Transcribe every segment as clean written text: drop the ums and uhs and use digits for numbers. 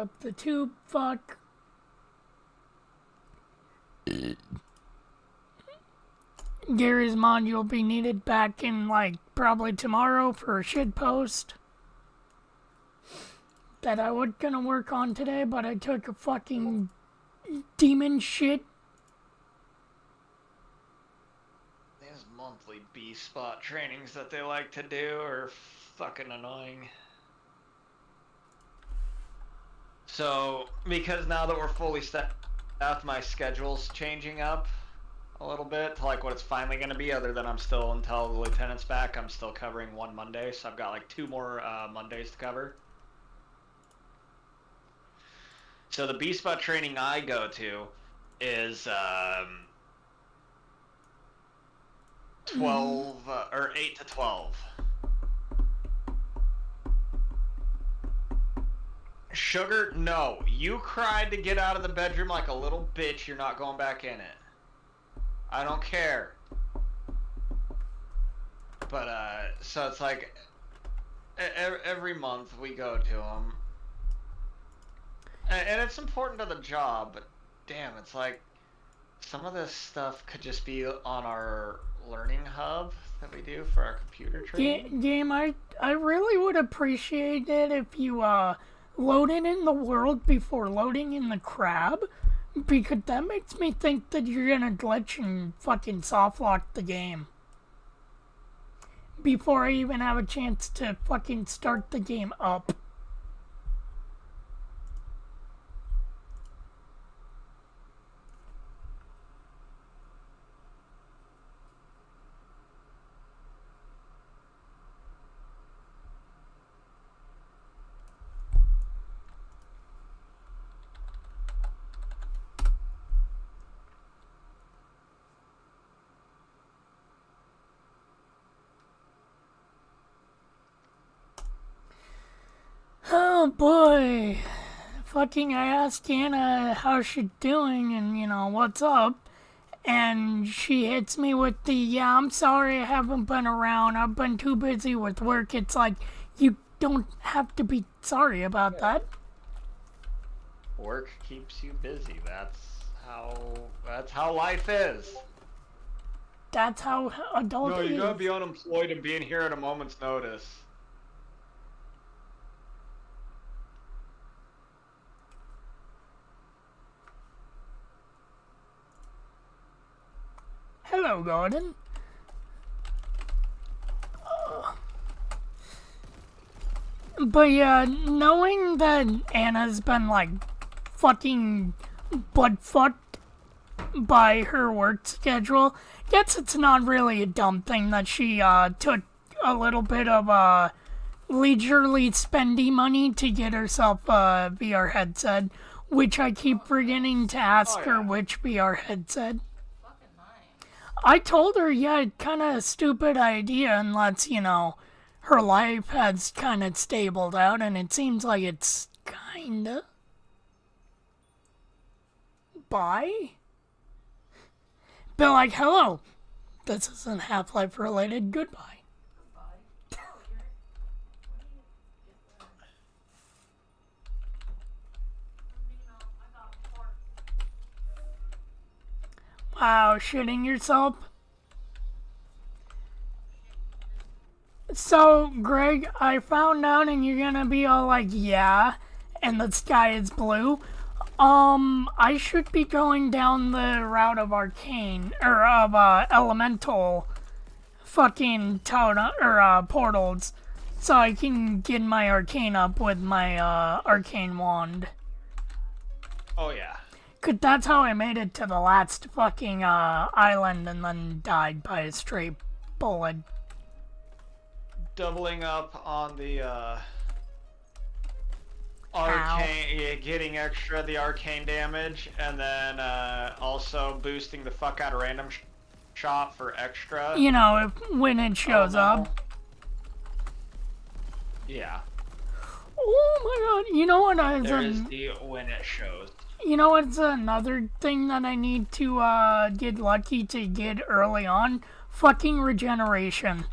up the tube. Fuck. Gary's mod will be needed back in, like, probably tomorrow for a shit post that I was gonna work on today, but I took a fucking demon shit. These monthly B-spot trainings that they like to do are fucking annoying. So, because now that we're fully staffed, my schedule's changing up a little bit to like what it's finally going to be, other than I'm still, until the lieutenant's back, I'm still covering one Monday, so I've got like 2 more Mondays to cover. So the B-spot training I go to is 12 or 8 to 12. Sugar, no. You cried to get out of the bedroom like a little bitch. You're not going back in it. I don't care. But, so it's like, every month we go to them. And it's important to the job, but damn, it's like, some of this stuff could just be on our learning hub that we do for our computer training. Game, I really would appreciate it if you, loaded in the world before loading in the crab, because that makes me think that you're gonna glitch and fucking soft lock the game before I even have a chance to fucking start the game up. Oh boy. Fucking, I asked Anna how she's doing and, you know, what's up. And she hits me with the, yeah, I'm sorry I haven't been around. I've been too busy with work. It's like, you don't have to be sorry about that. Work keeps you busy. That's how life is. That's how adult No, you is. gotta be unemployed and being here at a moment's notice. Hello, Gordon. But yeah, knowing that Anna's been like fucking butt fucked by her work schedule, guess it's not really a dumb thing that she took a little bit of leisurely spendy money to get herself a VR headset, which I keep forgetting to ask her which VR headset. I told her, yeah, kind of a stupid idea unless, you know, her life has kind of stabled out, and it seems like it's kind of. Bye? But like, hello. This isn't Half-Life related. Goodbye. Wow, shitting yourself? So, Greg, I found out and you're gonna be all like, yeah, and the sky is blue. I should be going down the route of arcane, or of, elemental fucking portals, so I can get my arcane up with my, arcane wand. Oh yeah. 'Cause that's how I made it to the last fucking, island and then died by a stray bullet. Doubling up on the arcane, yeah, getting extra the arcane damage, and then also boosting the fuck out of random shot for extra. You know, when it shows up. Yeah. Oh my god! You know what? There is the when it shows. You know what's another thing that I need to get lucky to get early on? Fucking regeneration.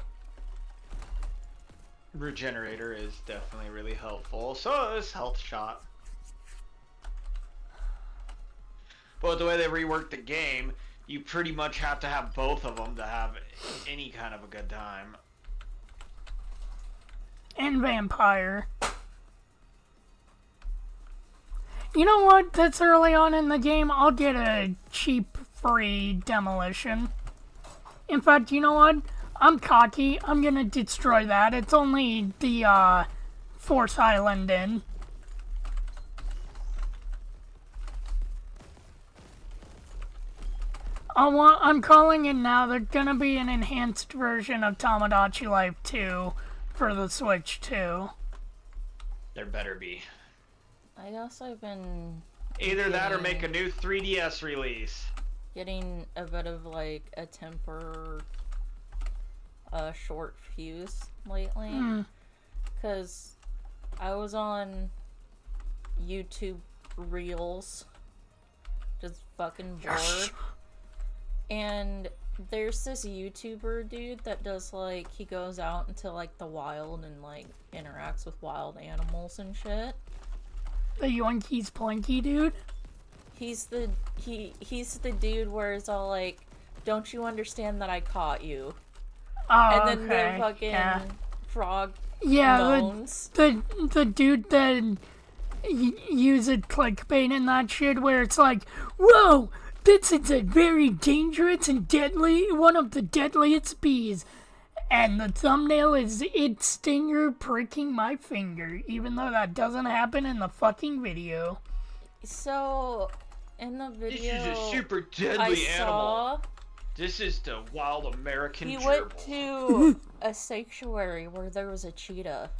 Regenerator is definitely really helpful. So is health shot. But the way they reworked the game, you pretty much have to have both of them to have any kind of a good time. And vampire. You know what? That's early on in the game. I'll get a cheap, free demolition. In fact, you know what? I'm cocky. I'm gonna destroy that. It's only the, Force Island Inn. I'm calling it now. There's gonna be an enhanced version of Tamagotchi Life 2 for the Switch too. There better be. I guess I've been Either that or make a new 3DS release. getting a bit of like a temper short fuse lately. Because I was on YouTube Reels, just fucking bored. And there's this YouTuber dude that does like, he goes out into like the wild and like interacts with wild animals and shit. The Yoinkies Plinky dude? He's the dude where it's all like, don't you understand that I caught you? Oh, And then okay. the fucking frog moans. The dude that uses clickbait and that shit where it's like, whoa, this is a very dangerous and deadly, one of the deadliest bees. And the thumbnail is its stinger pricking my finger, even though that doesn't happen in the fucking video. So, in the video, This is a super I deadly saw animal. This is the wild American he gerbil. went to a sanctuary where there was a cheetah.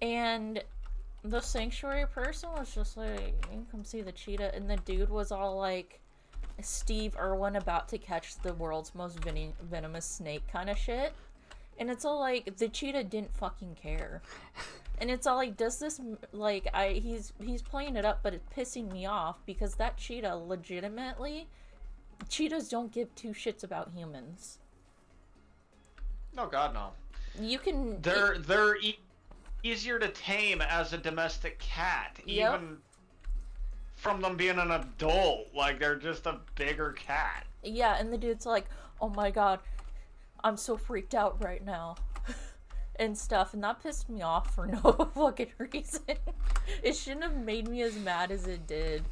And the sanctuary person was just like, you come see the cheetah. And the dude was all like, Steve Irwin about to catch the world's most venomous snake kind of shit. And it's all like, the cheetah didn't fucking care. And it's all like, does this, like, he's playing it up, but it's pissing me off because that cheetah legitimately, cheetahs don't give two shits about humans. No, God, no. You can... They're easier to tame as a domestic cat, Yep. even from them being an adult. Like, they're just a bigger cat. Yeah, and the dude's like, oh my god, I'm so freaked out right now. And stuff, and that pissed me off for no fucking reason. It shouldn't have made me as mad as it did.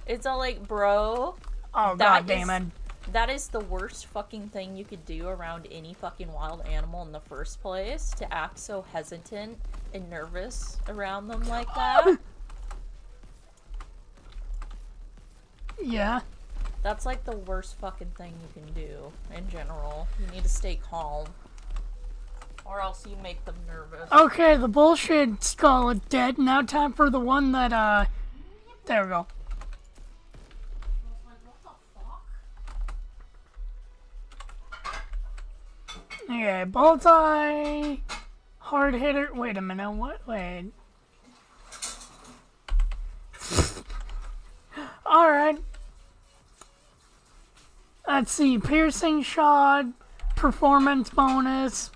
It's all like, bro... Oh, god damn it. That is the worst fucking thing you could do around any fucking wild animal in the first place, to act so hesitant and nervous around them like that. Yeah. That's like the worst fucking thing you can do in general. You need to stay calm. Or else you make them nervous. Okay, the bullshit skull is dead. Now time for the one that, there we go. Okay, bullseye, hard hitter. Wait a minute, what? Wait. Alright. Let's see, piercing shot, performance bonus.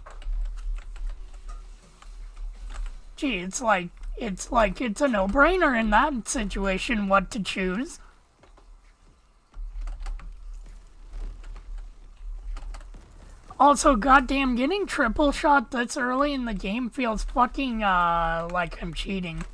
Gee, it's like it's a no-brainer in that situation what to choose. Also, goddamn, getting triple shot this early in the game feels fucking, like I'm cheating.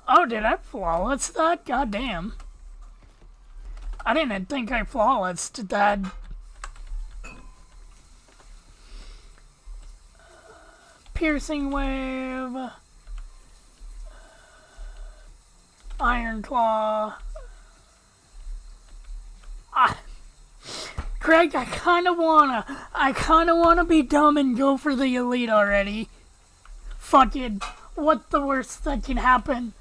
Oh, did I flawless that? Goddamn. I didn't think I flawlessed that. Piercing wave. Iron claw. Greg, I kinda wanna be dumb and go for the elite already. Fuck it. What's the worst that can happen?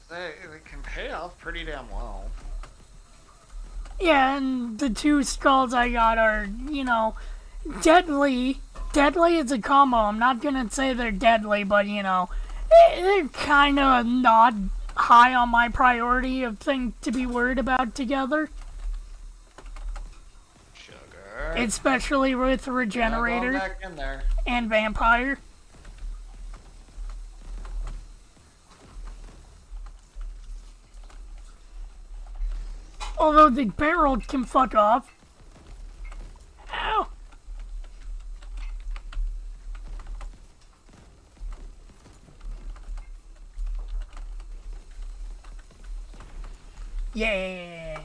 They can pay off pretty damn well. Yeah, and the two skulls I got are, you know, deadly. Deadly is a combo. I'm not gonna say they're deadly, but, you know, they're kinda not high on my priority of things to be worried about together. Sugar. Especially with Going Regenerator back in there. and Vampire. Although the barrel can fuck off. Ow! Yeah!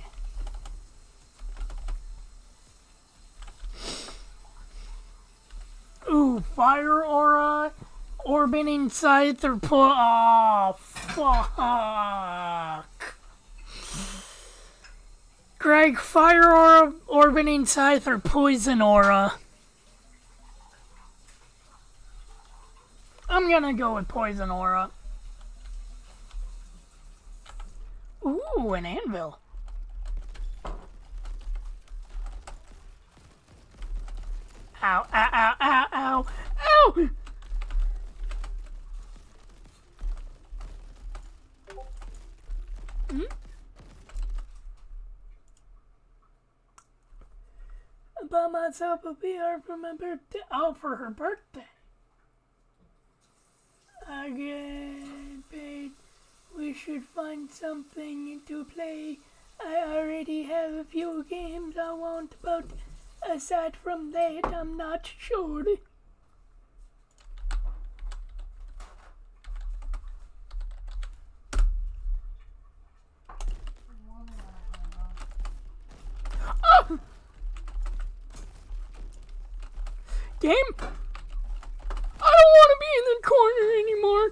Ooh, Fire Aura, Orbiting Scythe, or oh, fuck. Greg, Fire Aura, Orbiting Scythe, or Poison Aura? I'm gonna go with Poison Aura. Ooh, an anvil. Ow, ow, ow, ow, ow, ow! I bought myself a VR for my birthday. Oh, for her birthday. I get paid. We should find something to play. I already have a few games I want, but aside from that, I'm not sure. Oh! Game? I don't want to be in the corner anymore.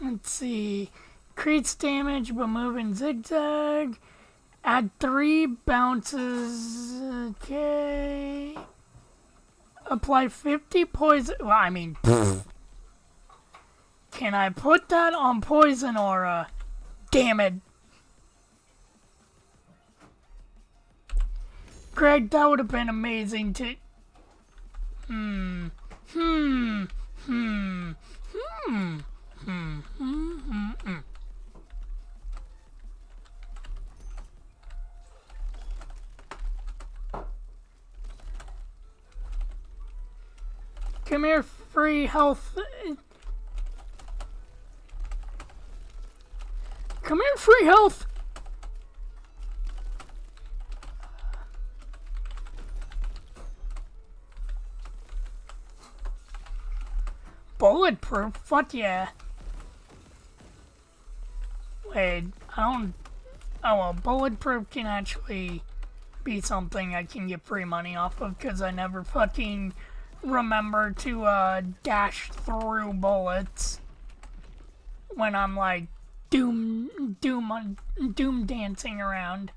Let's see. Creates damage but move in zigzag. Add 3 bounces. Okay. Apply 50 poison. Well, I mean. Can I put that on Poison Aura? Damn it. Greg, that would have been amazing to. Come here, free health. Come here, free health. Bulletproof? Fuck yeah. Wait, I don't. Oh well, bulletproof can actually be something I can get free money off of because I never fucking remember to dash through bullets when I'm like doom dancing around.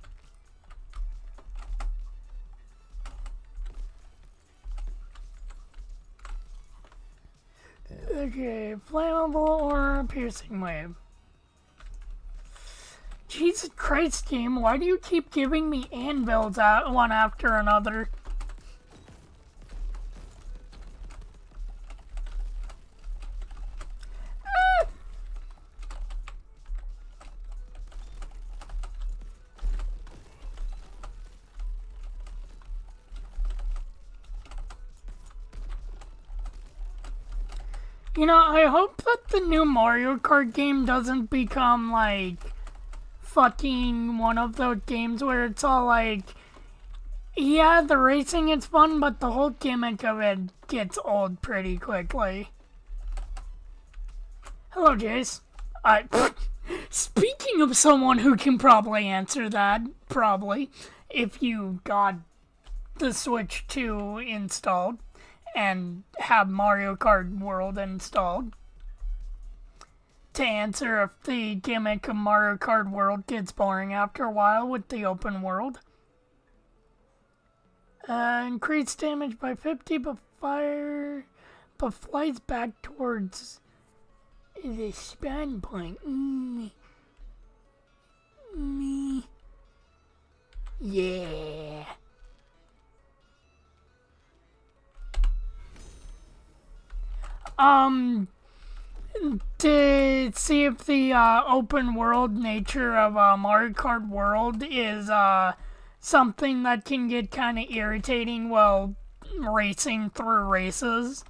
Okay, flammable or piercing wave. Jesus Christ, game, why do you keep giving me anvils out one after another? You know, I hope that the new Mario Kart game doesn't become like fucking one of those games where it's all like, yeah, the racing is fun, but the whole gimmick of it gets old pretty quickly. Hello, Jace. Speaking of someone who can probably answer that, probably, if you got the Switch 2 installed and have Mario Kart World installed, to answer if the gimmick of Mario Kart World gets boring after a while with the open world. Increase damage by 50, but flies back towards the spawn point. Yeah. to see if the open world nature of Mario Kart World is something that can get kind of irritating while racing through races.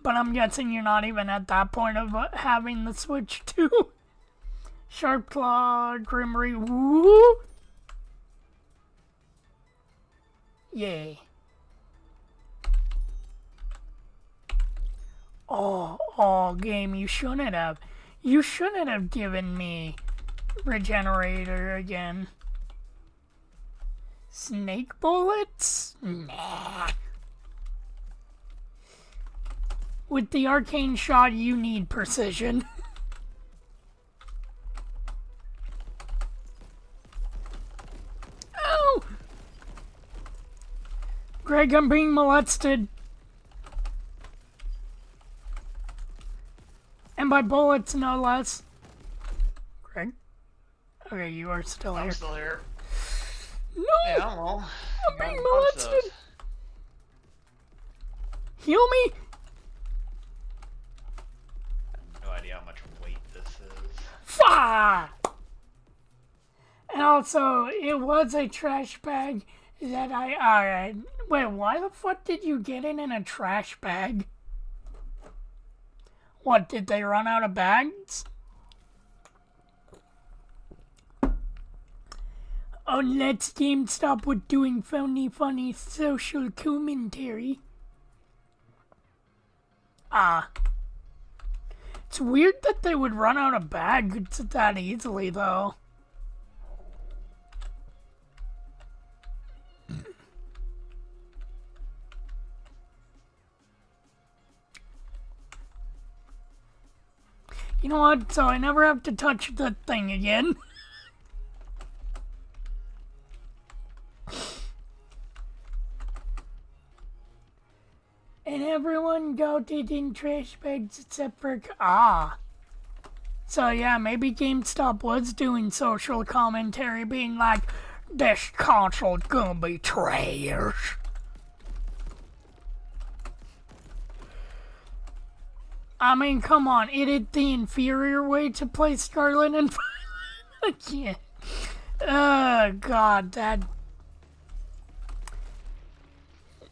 But I'm guessing you're not even at that point of having the Switch 2. Sharp Claw, Grimmery, woo! Yay. Oh, game, you shouldn't have. You shouldn't have given me Regenerator again. Snake bullets? Nah. With the arcane shot, you need precision. Ow! Greg, I'm being molested. And by bullets, no less. Greg? Okay, you are still here. I'm still here. No! Yeah, well. I'm being molested. Heal me? No idea how much weight this is. Fah! And also, it was a trash bag that alright. Wait, why the fuck did you get it in a trash bag? What, did they run out of bags? Oh, let's GameStop with doing funny social commentary. It's weird that they would run out of bags that easily, though. You know what? So I never have to touch the thing again. And everyone got it in trash bags except for... So yeah, maybe GameStop was doing social commentary, being like, this console's gonna be trash. I mean, come on, it is the inferior way to play Scarlet and Violet. I can't. Oh, God, that...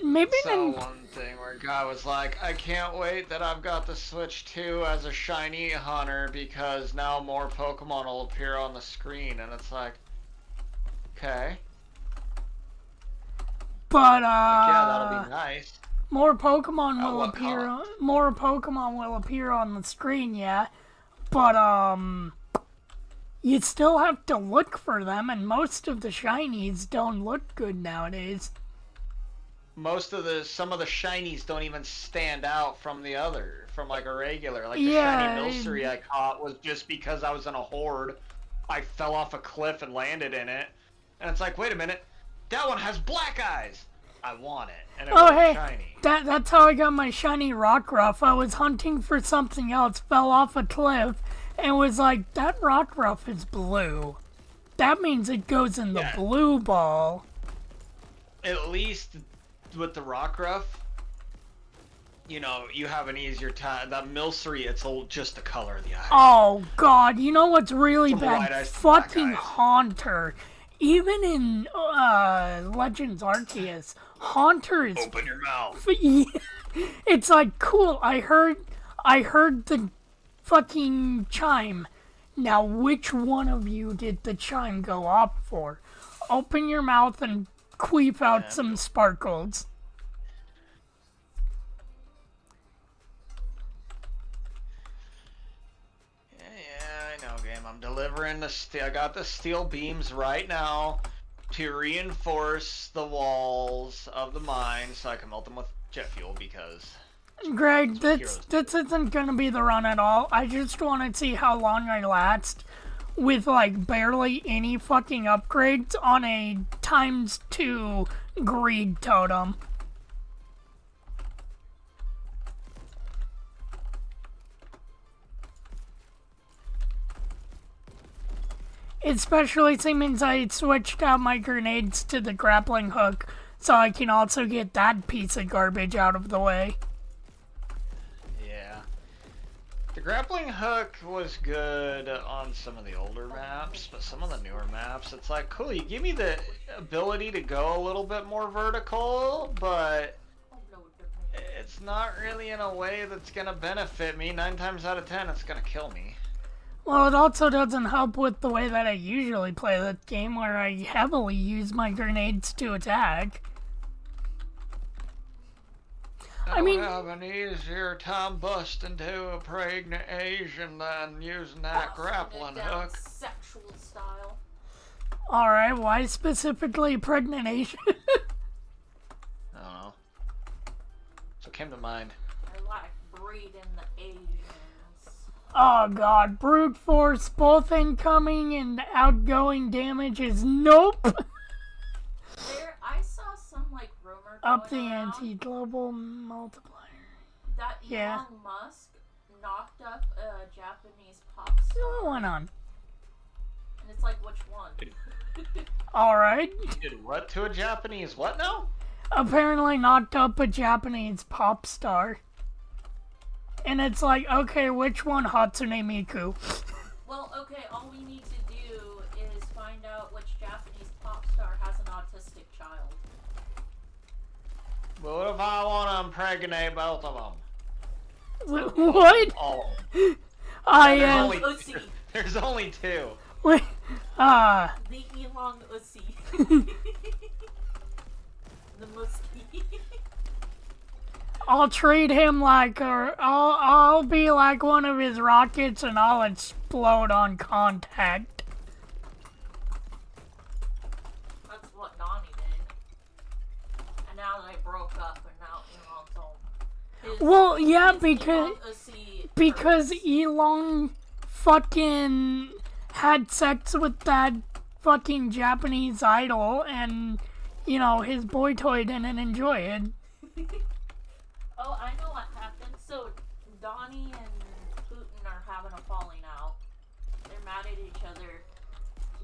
Maybe So one thing where guy was like, I can't wait that I've got the Switch 2 as a shiny hunter because now more Pokemon will appear on the screen, and it's like, okay. But, yeah, that'll be nice. More Pokemon will what appear. cost? More Pokemon will appear on the screen, yeah. But you still have to look for them, and most of the shinies don't look good nowadays. Some of the shinies don't even stand out from like a regular. Like the Yeah, shiny Milcery I caught was just because I was in a horde. I fell off a cliff and landed in it, and it's like, wait a minute, that one has black eyes. I want it, and it was hey, shiny. that's how I got my shiny Rockruff. I was hunting for something else, fell off a cliff, and was like, that Rockruff is blue. That means it goes in the blue ball. At least with the Rockruff, you know, you have an easier time. That Milcery, it's just the color of the eyes. Oh, God, you know what's really Some bad? white eyes, Fucking black eyes. Haunter. Even in Legends Arceus, Haunter is... Open your mouth. It's like, cool, I heard the fucking chime. Now, which one of you did the chime go off for? Open your mouth and queef out some sparkles. Yeah, I know, game. I'm delivering I got the steel beams right now to reinforce the walls of the mine so I can melt them with jet fuel because... Greg, this isn't gonna be the run at all. I just want to see how long I last with, like, barely any fucking upgrades on a ×2 greed totem. Especially since I switched out my grenades to the grappling hook so I can also get that piece of garbage out of the way. Yeah. The grappling hook was good on some of the older maps, but some of the newer maps, it's like, cool, you give me the ability to go a little bit more vertical, but it's not really in a way that's gonna benefit me. 9 times out of 10, it's gonna kill me. Well, it also doesn't help with the way that I usually play that game, where I heavily use my grenades to attack. I mean, have an easier time busting to a pregnant Asian than using that grappling hook. Sexual style. alright, why specifically pregnant Asian? I don't know. So it came to mind. I like breeding the Asians. Oh god, brute force, both incoming and outgoing damage is nope. I saw some like rumor Up the going around ante, global multiplier. that Yeah. Elon Musk knocked up a Japanese pop star. What went on? And it's like, which one? Alright. Did what to a Japanese? What now? Apparently knocked up a Japanese pop star. And it's like, okay, which one? Hatsune Miku. Well, okay, all we need to do is find out which Japanese pop star has an autistic child. But what if I want to impregnate both of them? What? All of them. I, There's uh, only Uzi. two. There's only two. wait, The Elon Uzi. The Muskie. I'll treat him like, I'll be like one of his rockets and I'll explode on contact. That's what Donnie did. And now they broke up and now Elon's home. Well, yeah, his because Elon Uzi because Elon fucking had sex with that fucking Japanese idol and, you know, his boy toy didn't enjoy it. Oh, I know what happened. So, Donnie and Putin are having a falling out. They're mad at each other.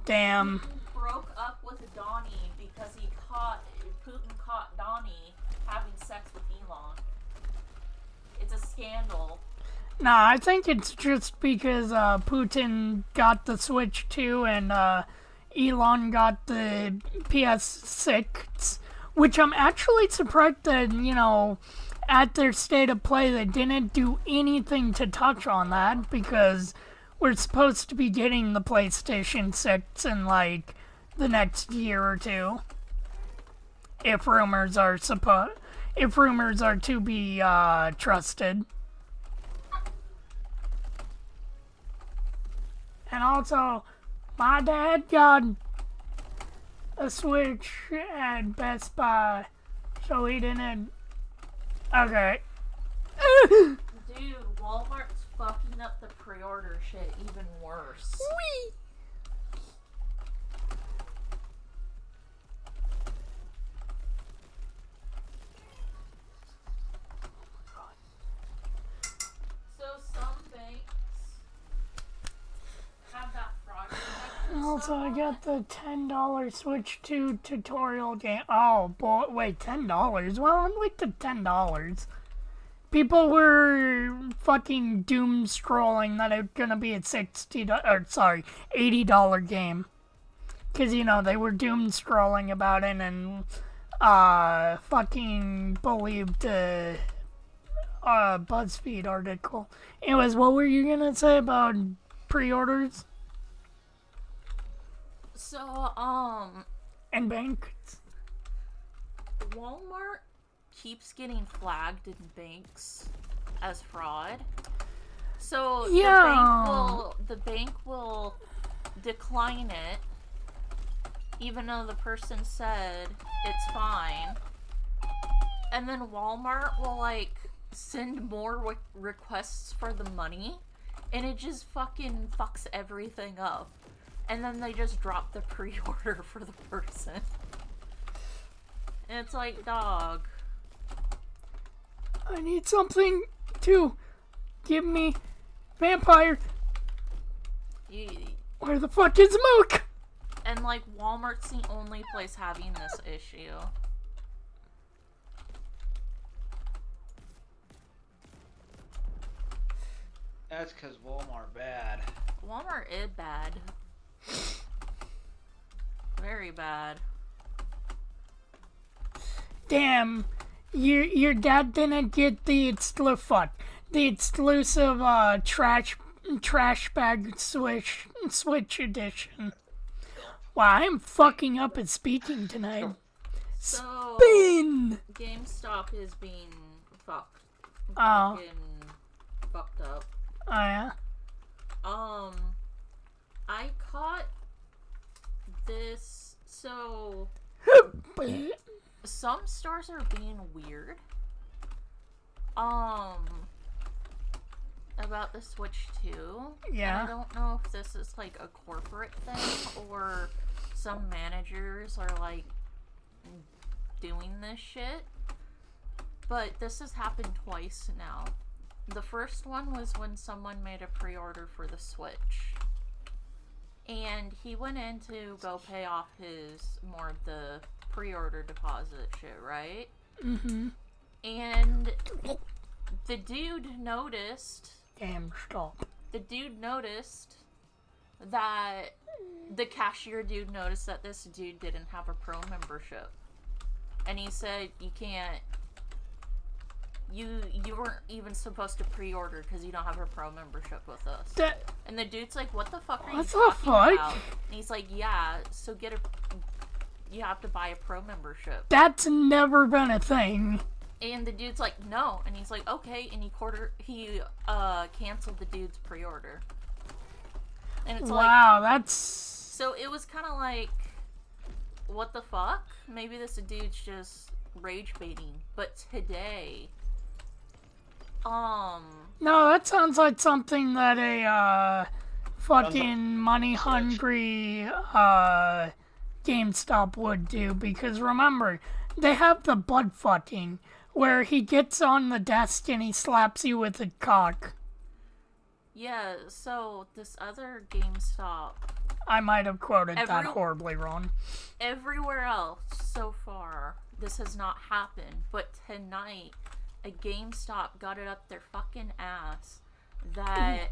Damn. Putin broke up with Donnie because Putin caught Donnie having sex with Elon. It's a scandal. Nah, I think it's just because Putin got the Switch 2 and Elon got the PS6, which I'm actually surprised that, you know, at their state of play they didn't do anything to touch on that, because we're supposed to be getting the PlayStation 6 in like the next year or two. If rumors are to be trusted. And also, my dad got a Switch at Best Buy, so he didn't. Okay. Dude, Walmart's fucking up the pre-order shit even worse. Whee! So some banks have that fraud protection. Also, I got the $10 Switch 2 tutorial game. Oh boy, wait, $10? Well, I'm like the $10. People were fucking doom scrolling that it's gonna be a $80 game. Cause you know, they were doom scrolling about it and fucking believed BuzzFeed article. Anyways, what were you gonna say about pre-orders So, and banks? Walmart keeps getting flagged in banks as fraud. So Yeah. the bank will decline it, even though the person said it's fine. And then Walmart will like send more requests for the money, and it just fucking fucks everything up. And then they just drop the pre-order for the person. And it's like, dog. I need something to give me vampire. Where the fuck is Mook? And like Walmart's the only place having this issue. That's because Walmart bad. Walmart is bad. Very bad. Damn, your dad didn't get the exclusive trash bag Switch edition. Wow, I'm fucking up at speaking tonight. So Spin! GameStop is being fucked. Oh. Fucking fucked up. Oh yeah? I caught this. So some stores are being weird. About the Switch 2. Yeah. And I don't know if this is like a corporate thing or some managers are like doing this shit. But this has happened twice now. The first one was when someone made a pre-order for the Switch. And he went in to go pay off more of the pre-order deposit shit, right? Mm-hmm. And the dude noticed GameStop. that the cashier dude noticed that this dude didn't have a pro membership. And he said, you can't, you weren't even supposed to pre-order because you don't have a pro membership with us. And the dude's like, what the fuck are you talking about? And he's like, yeah, so you have to buy a pro membership. That's never been a thing. And the dude's like, no. And he's like, okay. And he canceled the dude's pre-order. And it's wow, like, that's... so it was kind of like, what the fuck? Maybe this dude's just rage baiting. But today, no, that sounds like something that a fucking money hungry GameStop would do, because remember, they have the butt fucking where he gets on the desk and he slaps you with a cock. yeah, so this other GameStop, I might have quoted that horribly wrong. everywhere else so far, this has not happened. But tonight, a GameStop got it up their fucking ass that,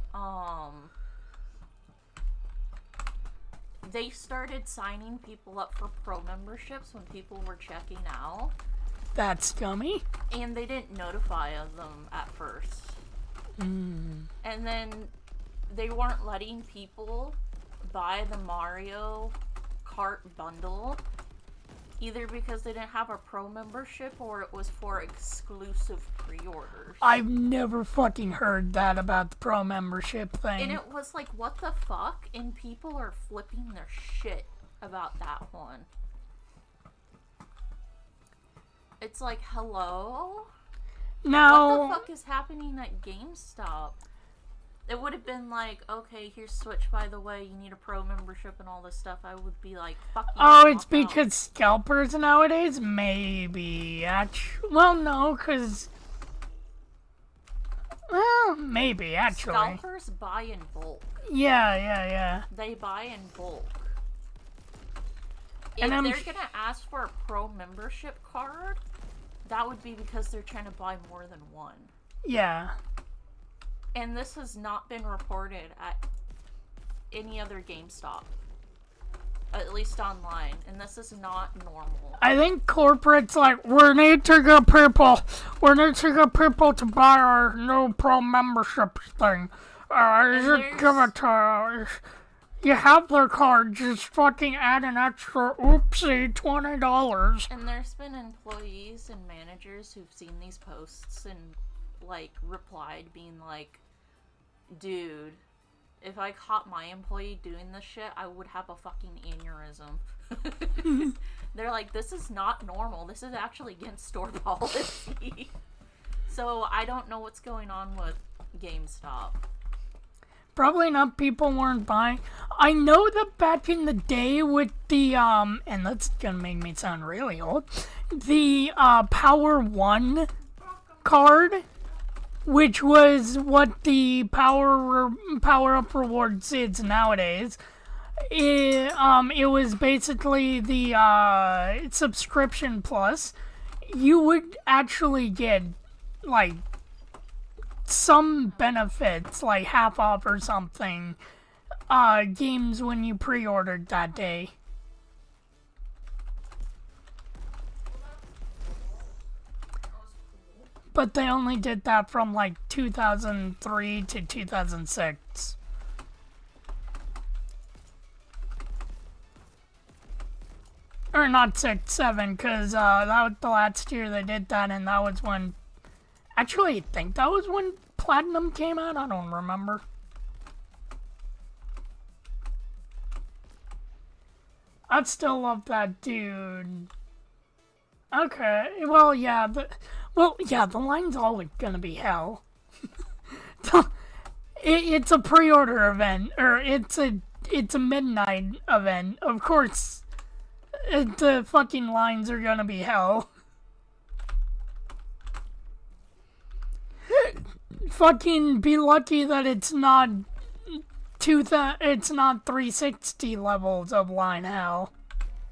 they started signing people up for pro memberships when people were checking out. That's scummy. And they didn't notify them at first. And then they weren't letting people buy the Mario Kart bundle, either because they didn't have a pro membership or it was for exclusive pre-orders. I've never fucking heard that about the pro membership thing. And it was like, what the fuck? And people are flipping their shit about that one. It's like, hello? Now, What the fuck is happening at GameStop? It would have been like, okay, here's Switch, by the way, you need a pro membership and all this stuff. I would be like, fuck you. oh, it's walk out. because scalpers nowadays? Maybe. Well, no, because... Well, maybe, actually. Scalpers buy in bulk. Yeah. They buy in bulk. And If they're gonna ask for a pro membership card, that would be because they're trying to buy more than one. Yeah. And this has not been reported at any other GameStop. At least online. And this is not normal. I think corporate's like, we need to get people to buy our new pro membership thing. Just give it to you have their card, just fucking add an extra, oopsie, $20. And there's been employees and managers who've seen these posts and, like, replied being like, dude, if I caught my employee doing this shit, I would have a fucking aneurysm. They're like, this is not normal. This is actually against store policy. So I don't know what's going on with GameStop. Probably not, people weren't buying. I know that back in the day with the, and that's gonna make me sound really old, the, Power 1 card, which was what the Power Up Rewards is nowadays. It was basically the, subscription plus. You would actually get, like, some benefits, like half off or something, games when you pre-ordered that day. But they only did that from like 2003 to 2006. Or not 6, 7, because that was the last year they did that, and that was when... Actually, I think that was when Platinum came out? I don't remember. I'd still love that dude. Okay, well, yeah, the line's always gonna be hell. It's a pre-order event, or it's a midnight event. Of course, the fucking lines are gonna be hell. Fucking be lucky that it's not 360 levels of line hell.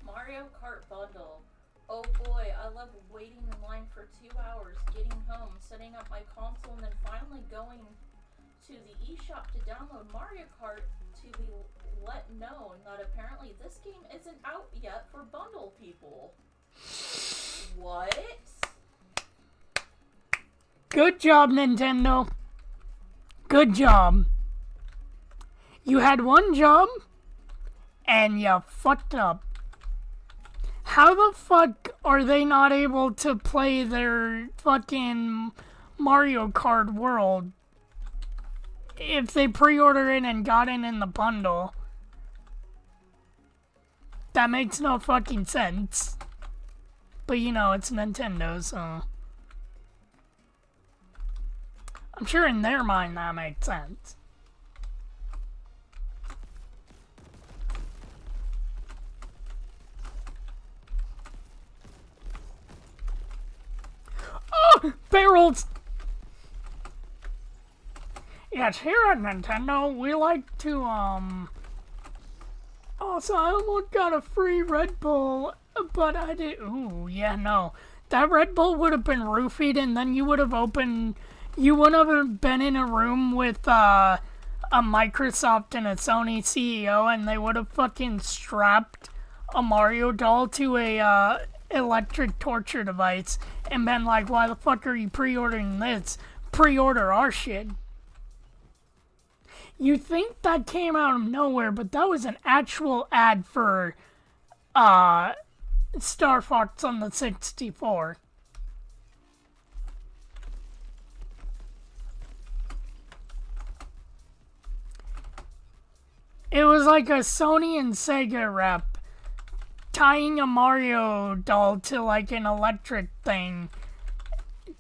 Mario Kart bundle. Oh boy, I love waiting in line for 2 hours, getting home, setting up my console, and then finally going to the eShop to download Mario Kart to be let known that apparently this game isn't out yet for bundle people. What? Good job, Nintendo. Good job. You had one job, and you fucked up. How the fuck are they not able to play their fucking Mario Kart World if they pre-order it and got it in the bundle? That makes no fucking sense. But you know, it's Nintendo, so... I'm sure in their mind that makes sense. Oh! Barrels! Yes, here at Nintendo, we like to, Also, I almost got a free Red Bull, but I did... Ooh, yeah, no. That Red Bull would have been roofied, and then you would have opened... You wouldn't have been in a room with, a Microsoft and a Sony CEO, and they would have fucking strapped a Mario doll to a, electric torture device and been like, why the fuck are you pre-ordering this? Pre-order our shit. You think that came out of nowhere, but that was an actual ad for, Star Fox on the 64. It was like a Sony and Sega rep tying a Mario doll to like an electric thing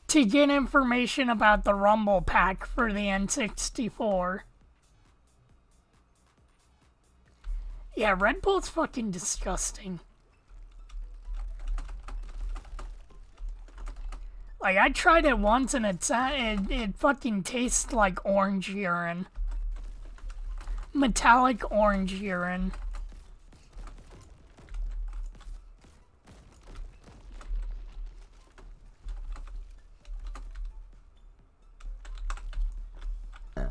to get information about the Rumble Pack for the N64. Yeah, Red Bull's fucking disgusting. Like, I tried it once and it fucking tastes like orange urine. Metallic orange urine. Okay.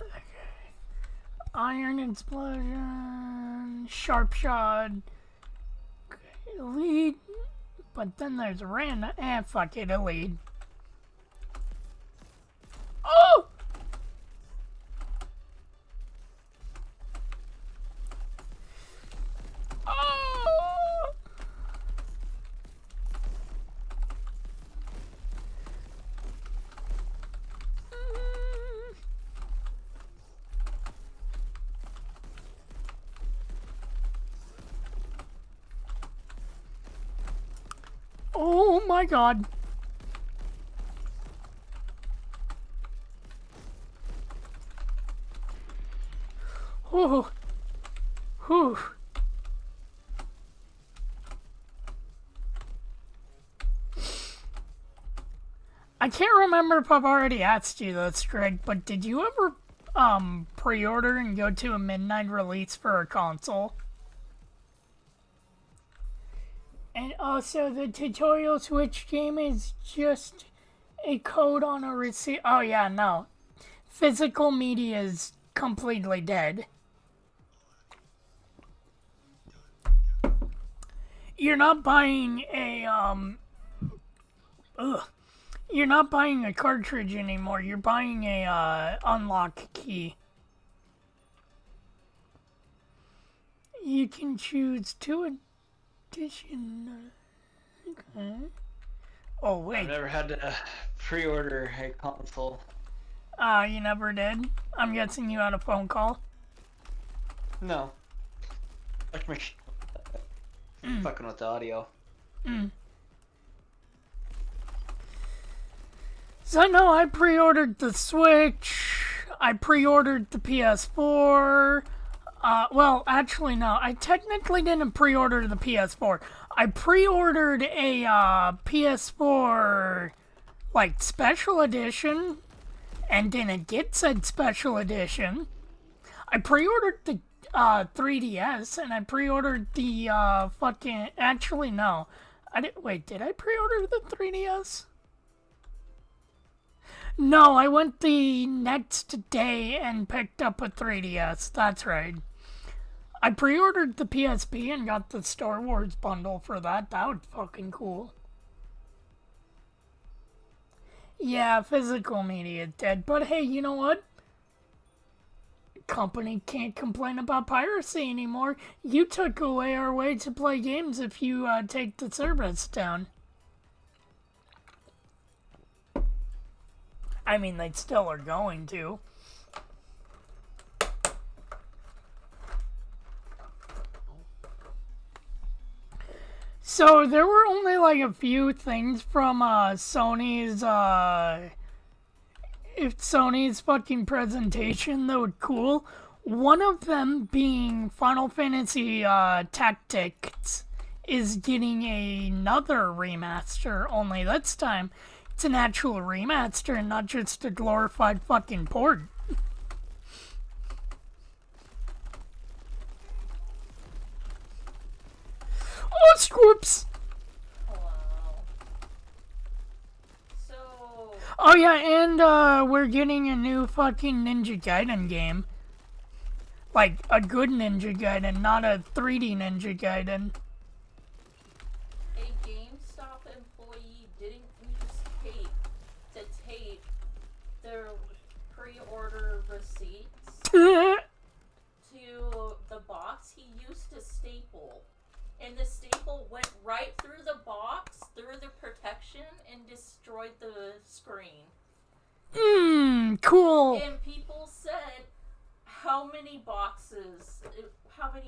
Iron explosion, sharp shot, elite, but then there's random. Fuck it, elite. Oh! Oh my god. Oh. Whew. I can't remember if I've already asked you this, Greg, but did you ever pre-order and go to a midnight release for a console? And also, the tutorial Switch game is just a code on a receipt. Oh yeah, no. physical media is completely dead. You're not buying a You're not buying a cartridge anymore. You're buying a unlock key. You can choose 2 edition. Okay. Oh wait. I've never had to pre-order a console. You never did? I'm guessing you had a phone call? No. Like my fucking with the audio. So no, I pre-ordered the Switch. I pre-ordered the PS4. Well, actually no. I technically didn't pre-order the PS4. I pre-ordered a PS4 like special edition and didn't get said special edition. I pre-ordered the 3DS and I pre-ordered the fucking. Actually, no. Wait, did I pre-order the 3DS? No, I went the next day and picked up a 3DS. That's right. I pre-ordered the PSP and got the Star Wars bundle for that. That was fucking cool. Yeah, physical media is dead. But hey, you know what? Company can't complain about piracy anymore. You took away our way to play games if you take the service down. I mean, they still are going to. So there were only like a few things from Sony's fucking presentation that were cool. One of them being Final Fantasy Tactics is getting another remaster, only this time it's an actual remaster and not just a glorified fucking port. Oh, Scorps! Wow. So... Oh yeah, and we're getting a new fucking Ninja Gaiden game. Like, a good Ninja Gaiden, not a 3D Ninja Gaiden. A GameStop employee didn't use tape to tape their pre-order receipts to the box. He used a staple. And the staple went right through the box, through the protection, and destroyed the screen. Cool. And people said, how many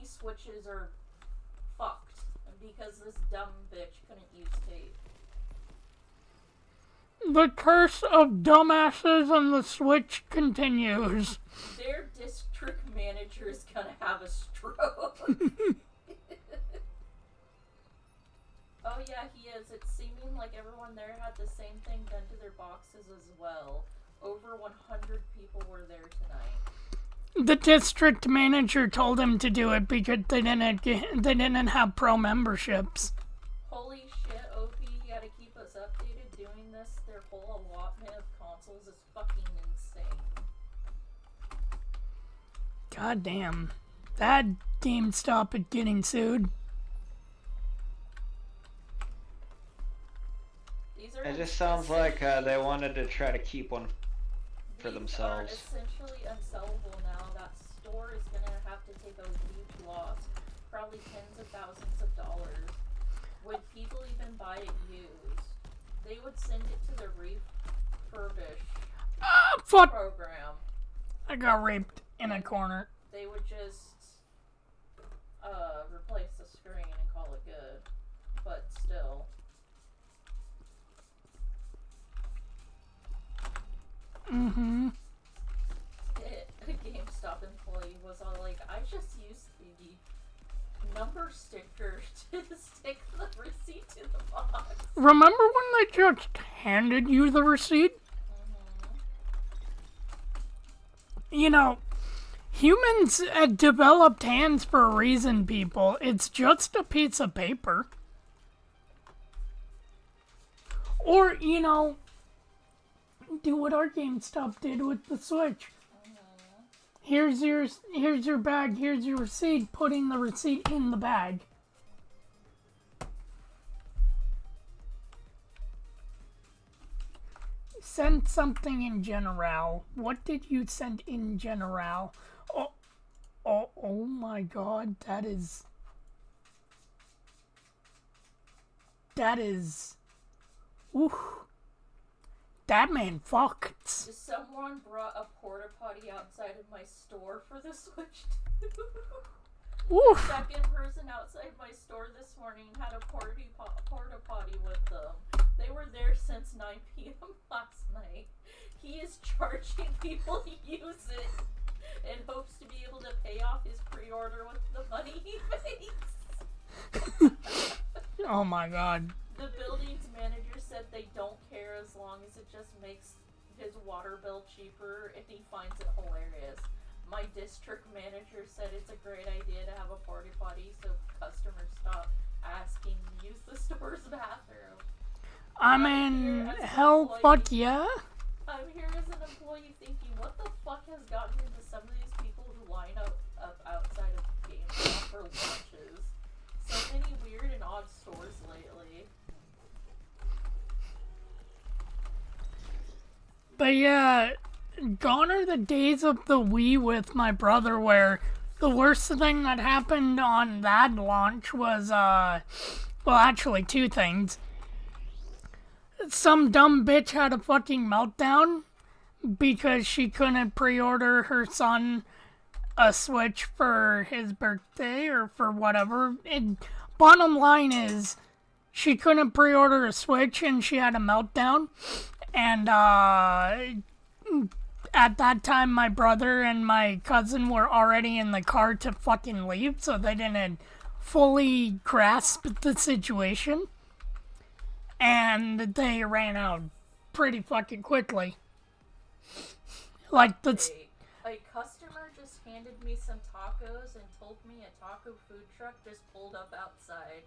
switches are fucked because this dumb bitch couldn't use tape. The curse of dumbasses on the Switch continues. Their district manager is gonna have a stroke. Oh yeah, he is. It's seeming like everyone there had the same thing done to their boxes as well. Over 100 people were there tonight. The district manager told him to do it because they didn't have pro memberships. Holy shit, OP, you gotta keep us updated. Doing this, their whole allotment of consoles is fucking insane. God damn. That GameStop is getting sued. It just sounds like they wanted to try to keep one for themselves. These are essentially unsellable now. That store is gonna have to take a huge loss, probably tens of thousands of dollars. Would people even buy it used? They would send it to the refurbish Fuck! program. I got raped in a corner. They would just replace the screen and call it good. But still. Mm-hmm. A GameStop employee was all like, I just used the number sticker to stick the receipt to the box. Remember when they just handed you the receipt? You know, humans developed hands for a reason, people. It's just a piece of paper. Or, you know, do what our GameStop did with the Switch. Here's your bag, here's your receipt, putting the receipt in the bag. Send something in general. What did you send in general? Oh my god, that is... Ooh. That man fucked. Someone brought a porta potty outside of my store for the Switch. Ooh. The second person outside my store this morning had a porta potty with them. They were there since 9 p.m. last night. He is charging people to use it in hopes to be able to pay off his pre-order with the money he makes. Oh my god. The building's manager said they don't care as long as it just makes his water bill cheaper, and he finds it hilarious. My district manager said it's a great idea to have a porta potty so customers stop asking to use the store's bathroom. I mean, hell, fuck yeah. I'm here as an employee thinking, what the fuck has gotten into some of these people who line up outside of GameStop for lunches? So many weird and odd stores lately. But yeah, gone are the days of the Wii with my brother where the worst thing that happened on that launch was, well, actually two things. Some dumb bitch had a fucking meltdown because she couldn't pre-order her son a Switch for his birthday or for whatever. Bottom line is, she couldn't pre-order a Switch and she had a meltdown. And at that time, my brother and my cousin were already in the car to fucking leave, so they didn't fully grasp the situation. And they ran out pretty fucking quickly. Like, that's... A customer just handed me some tacos and told me a taco food truck just pulled up outside.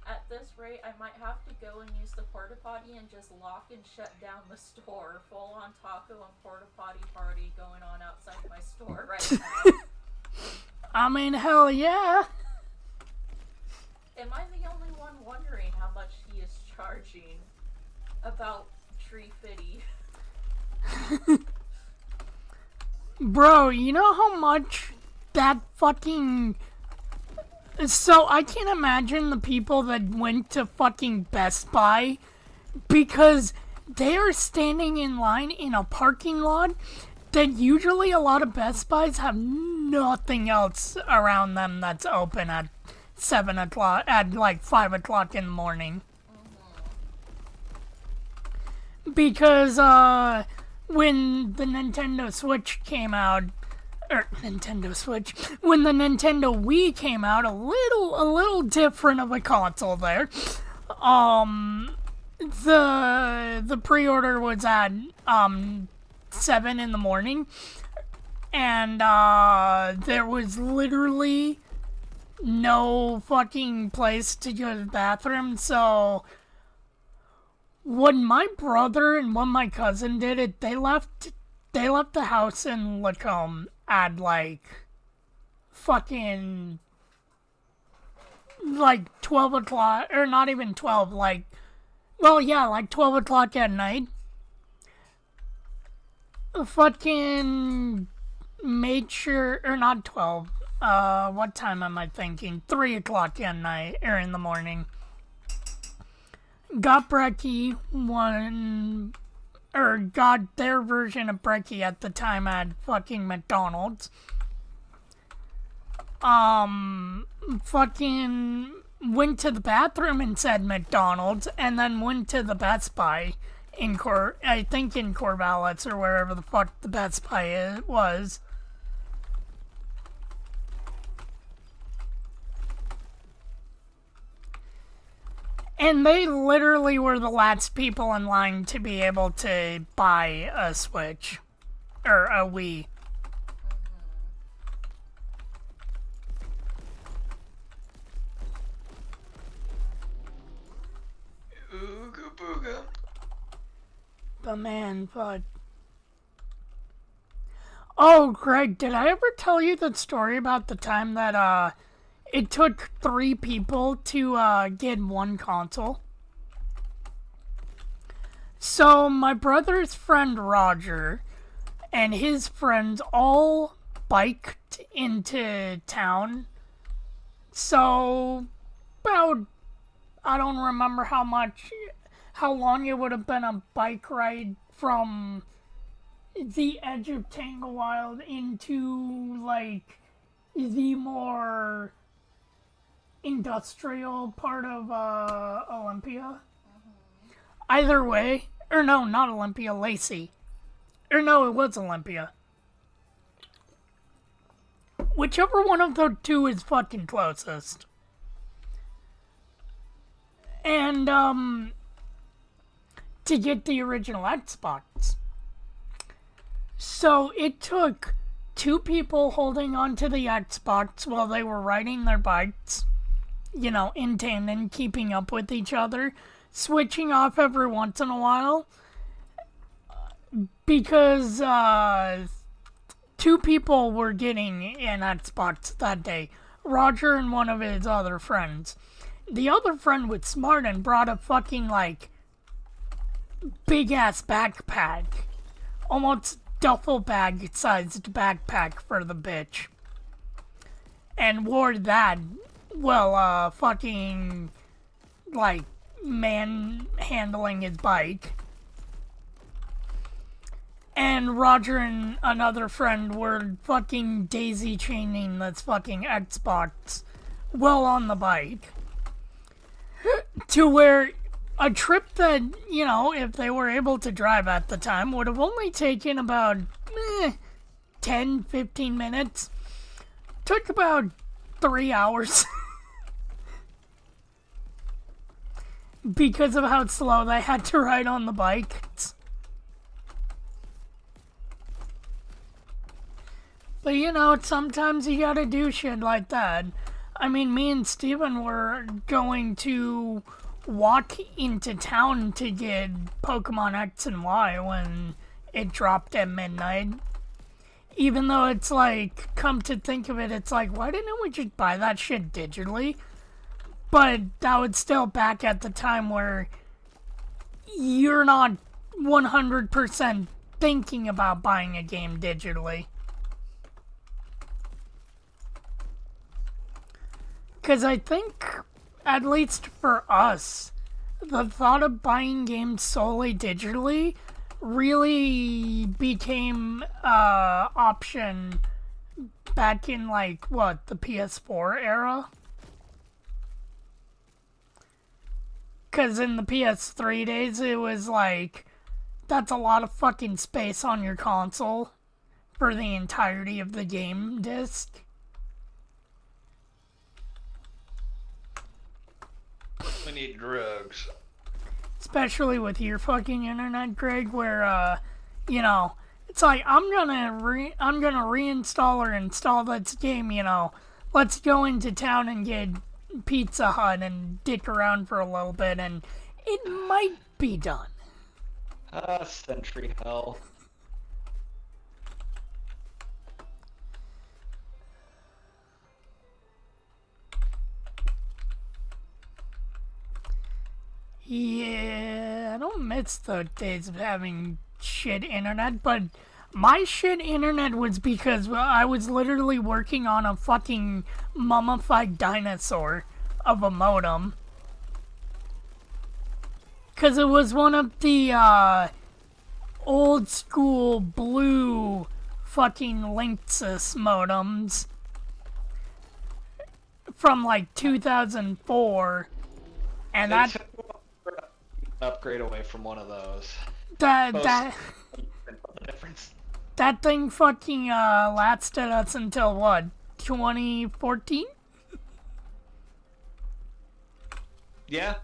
At this rate, I might have to go and use the porta potty and just lock and shut down the store. Full on taco and porta potty party going on outside my store right now. I mean, hell yeah. Am I the only one wondering how much he is charging about Tree Fitty? Bro, you know how much that fucking... So, I can't imagine the people that went to fucking Best Buy because they are standing in line in a parking lot that usually a lot of Best Buys have nothing else around them that's open at 7 o'clock, at like 5 o'clock in the morning. Because, when the Nintendo Switch came out, when the Nintendo Wii came out, a little different of a console there. The pre-order was at, 7 in the morning, and, there was literally no fucking place to go to the bathroom, so what my brother and what my cousin did, they left the house in Lacombe at like fucking like 12 o'clock, or not even 12, like, well, yeah, like 12 o'clock at night. Fucking made sure, or not 12, what time am I thinking? 3 o'clock at night, or in the morning. Got brekkie, got their version of brekkie at the time at fucking McDonald's. Fucking went to the bathroom and said McDonald's, and then went to the Best Buy in Corvallis or wherever the fuck the Best Buy was. And they literally were the last people in line to be able to buy a Switch. Or a Wii. Ooga booga. But man, but... Oh, Greg, did I ever tell you that story about the time that, it took 3 people to, get 1 console? So, my brother's friend Roger and his friends all biked into town. So, about, I don't remember how long it would have been a bike ride from the edge of Tanglewild into, like, the more industrial part of, Olympia. Either way, or no, not Olympia, Lacey. Or no, it was Olympia. Whichever one of the 2 is fucking closest. And, to get the original Xbox. So it took 2 people holding onto the Xbox while they were riding their bikes, you know, in tandem, keeping up with each other, switching off every once in a while, because 2 people were getting an Xbox that day, Roger and one of his other friends. The other friend was smart and brought a fucking, like, big-ass backpack, almost duffel bag-sized backpack for the bitch, and wore that while, fucking, like, man-handling his bike. And Roger and another friend were fucking daisy-chaining this fucking Xbox while on the bike. To where a trip that, you know, if they were able to drive at the time, would have only taken about 10, 15 minutes. Took about 3 hours. Because of how slow they had to ride on the bikes. But you know, sometimes you gotta do shit like that. I mean, me and Steven were going to walk into town to get Pokemon X and Y when it dropped at midnight. Even though it's like, come to think of it, it's like, why didn't we just buy that shit digitally? But that was still back at the time where you're not 100% thinking about buying a game digitally. Because I think, at least for us, the thought of buying games solely digitally really became an option back in, like, what, the PS4 era? Because in the PS3 days, it was like, that's a lot of fucking space on your console for the entirety of the game disc. We need drugs. Especially with your fucking internet, Greg, where, you know, it's like, I'm gonna reinstall or install this game, you know. Let's go into town and get Pizza Hut and dick around for a little bit, and it might be done. Century hell. Yeah, I don't miss the days of having shit internet, but my shit internet was because I was literally working on a fucking mummified dinosaur of a modem. Because it was one of the old school blue fucking Linksys modems from like 2004. And They that took an upgrade away from one of those. that The difference. that thing fucking lasted us until what, 2014? Yeah.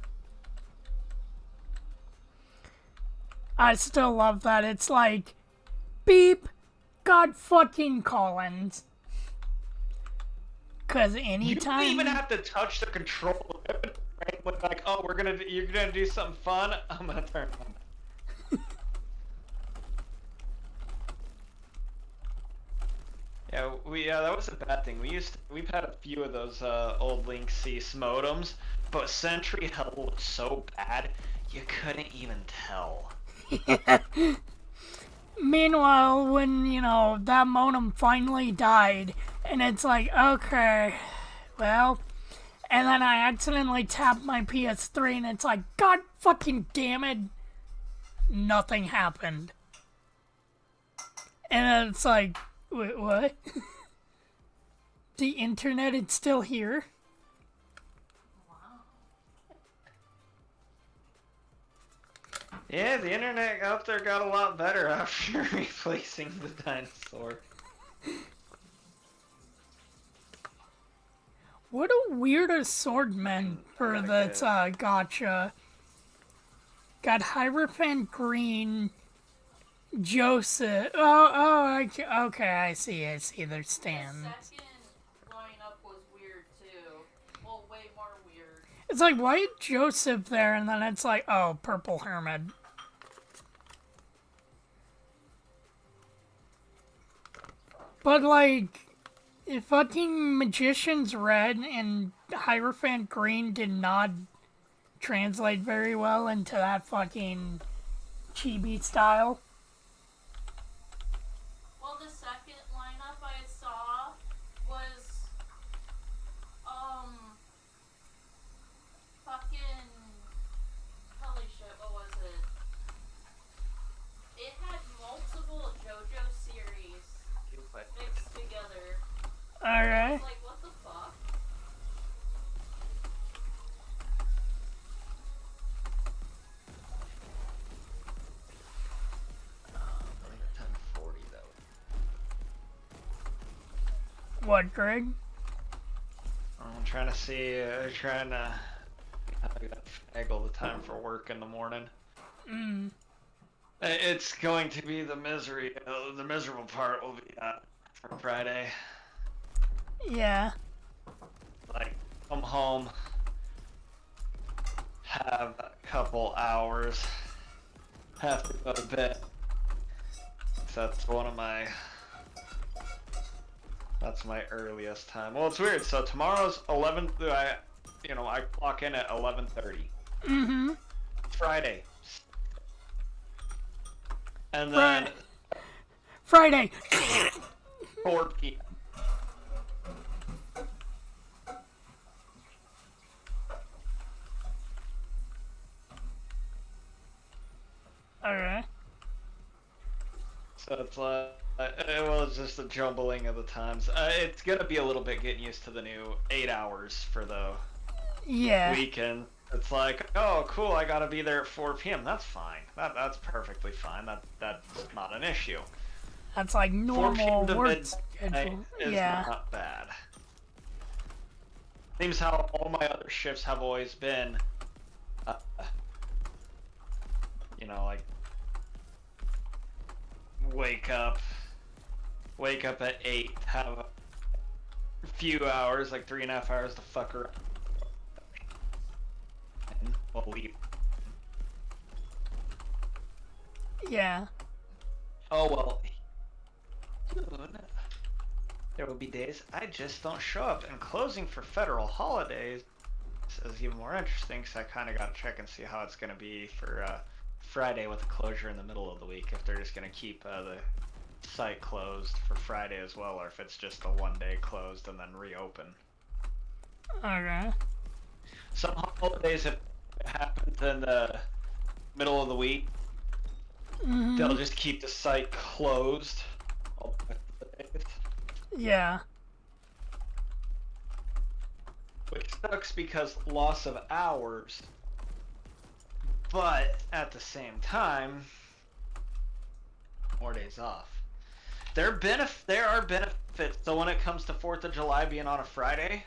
I still love that. It's like, beep, God fucking Collins. Cause anytime You don't even have to touch the control. Right? With like, oh, you're gonna do something fun. I'm gonna turn on. Yeah, that was a bad thing. We've had a few of those old Link Cease modems, but Sentry Hell was so bad you couldn't even tell. Meanwhile, when, that modem finally died, and it's like, okay, well, and then I accidentally tapped my PS3, and it's like, God fucking damn it, nothing happened. And it's like, wait, what? The internet is still here? Yeah, the internet out there got a lot better after replacing the dinosaur. What a weird assortment for this gotcha. Got Hierophant Green, Joseph. Okay, I see their stands. The second lineup was weird too. Well, way more weird. It's like, why is Joseph there? And then it's like, oh, Purple Hermit. But, like, fucking Magician's Red and Hierophant Green did not translate very well into that fucking chibi style. Well, the second lineup I saw was, fucking, holy shit, what was it? It had multiple JoJo series mixed together. Alright. It's like, what the fuck? Only 1040 though. What, Greg? I'm trying to see. Trying to finagle the time for work in the morning. It's going to be the misery. The miserable part will be for Friday. Yeah. Like, come home, have a couple hours, have to go to bed. So that's my earliest time. Well, it's weird. So tomorrow's 11. I clock in at 11:30. Mm-hmm. Friday. And then Friday. 4 p.m. Alright. So it's it's just a jumbling of the times. It's gonna be a little bit getting used to the new 8 hours for the Yeah. weekend. It's like, oh, cool, I gotta be there at 4 p.m. That's fine. That's perfectly fine. That's not an issue. That's like 4 normal p.m. to work midnight schedule. is Yeah. not bad. Seems how all my other shifts have always been, like, wake up at 8, have a few hours, like 3.5 hours to fuck around, and we'll leave. Yeah. Oh well, soon there will be days I just don't show up, and closing for federal holidays is even more interesting, because I kind of got to check and see how it's going to be for Friday with the closure in the middle of the week, if they're just going to keep the site closed for Friday as well, or if it's just a 1 day closed and then reopen. Okay. Some holidays have happened in the middle of the week. Mm-hmm. They'll just keep the site closed all the days. Yeah. Which sucks because loss of hours, but at the same time, more days off. There are benefits. So when it comes to 4th of July being on a Friday,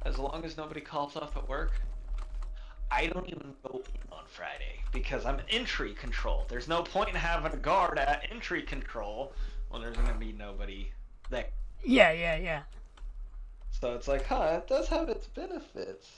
as long as nobody calls off at work, I don't even go in on Friday because I'm entry control. There's no point in having a guard at entry control when there's going to be nobody there. Yeah. So it's like, it does have its benefits.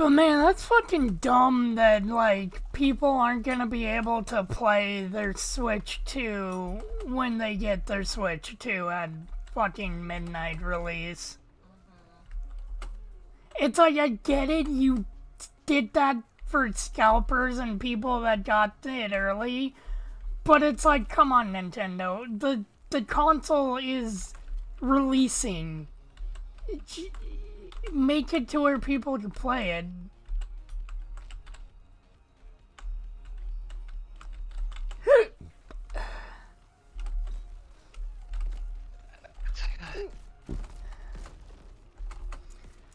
But man, that's fucking dumb that, like, people aren't gonna be able to play their Switch 2 when they get their Switch 2 at fucking midnight release. It's like, I get it, you did that for scalpers and people that got it early, but it's like, come on, Nintendo. The console is releasing. Make it to where people can play it.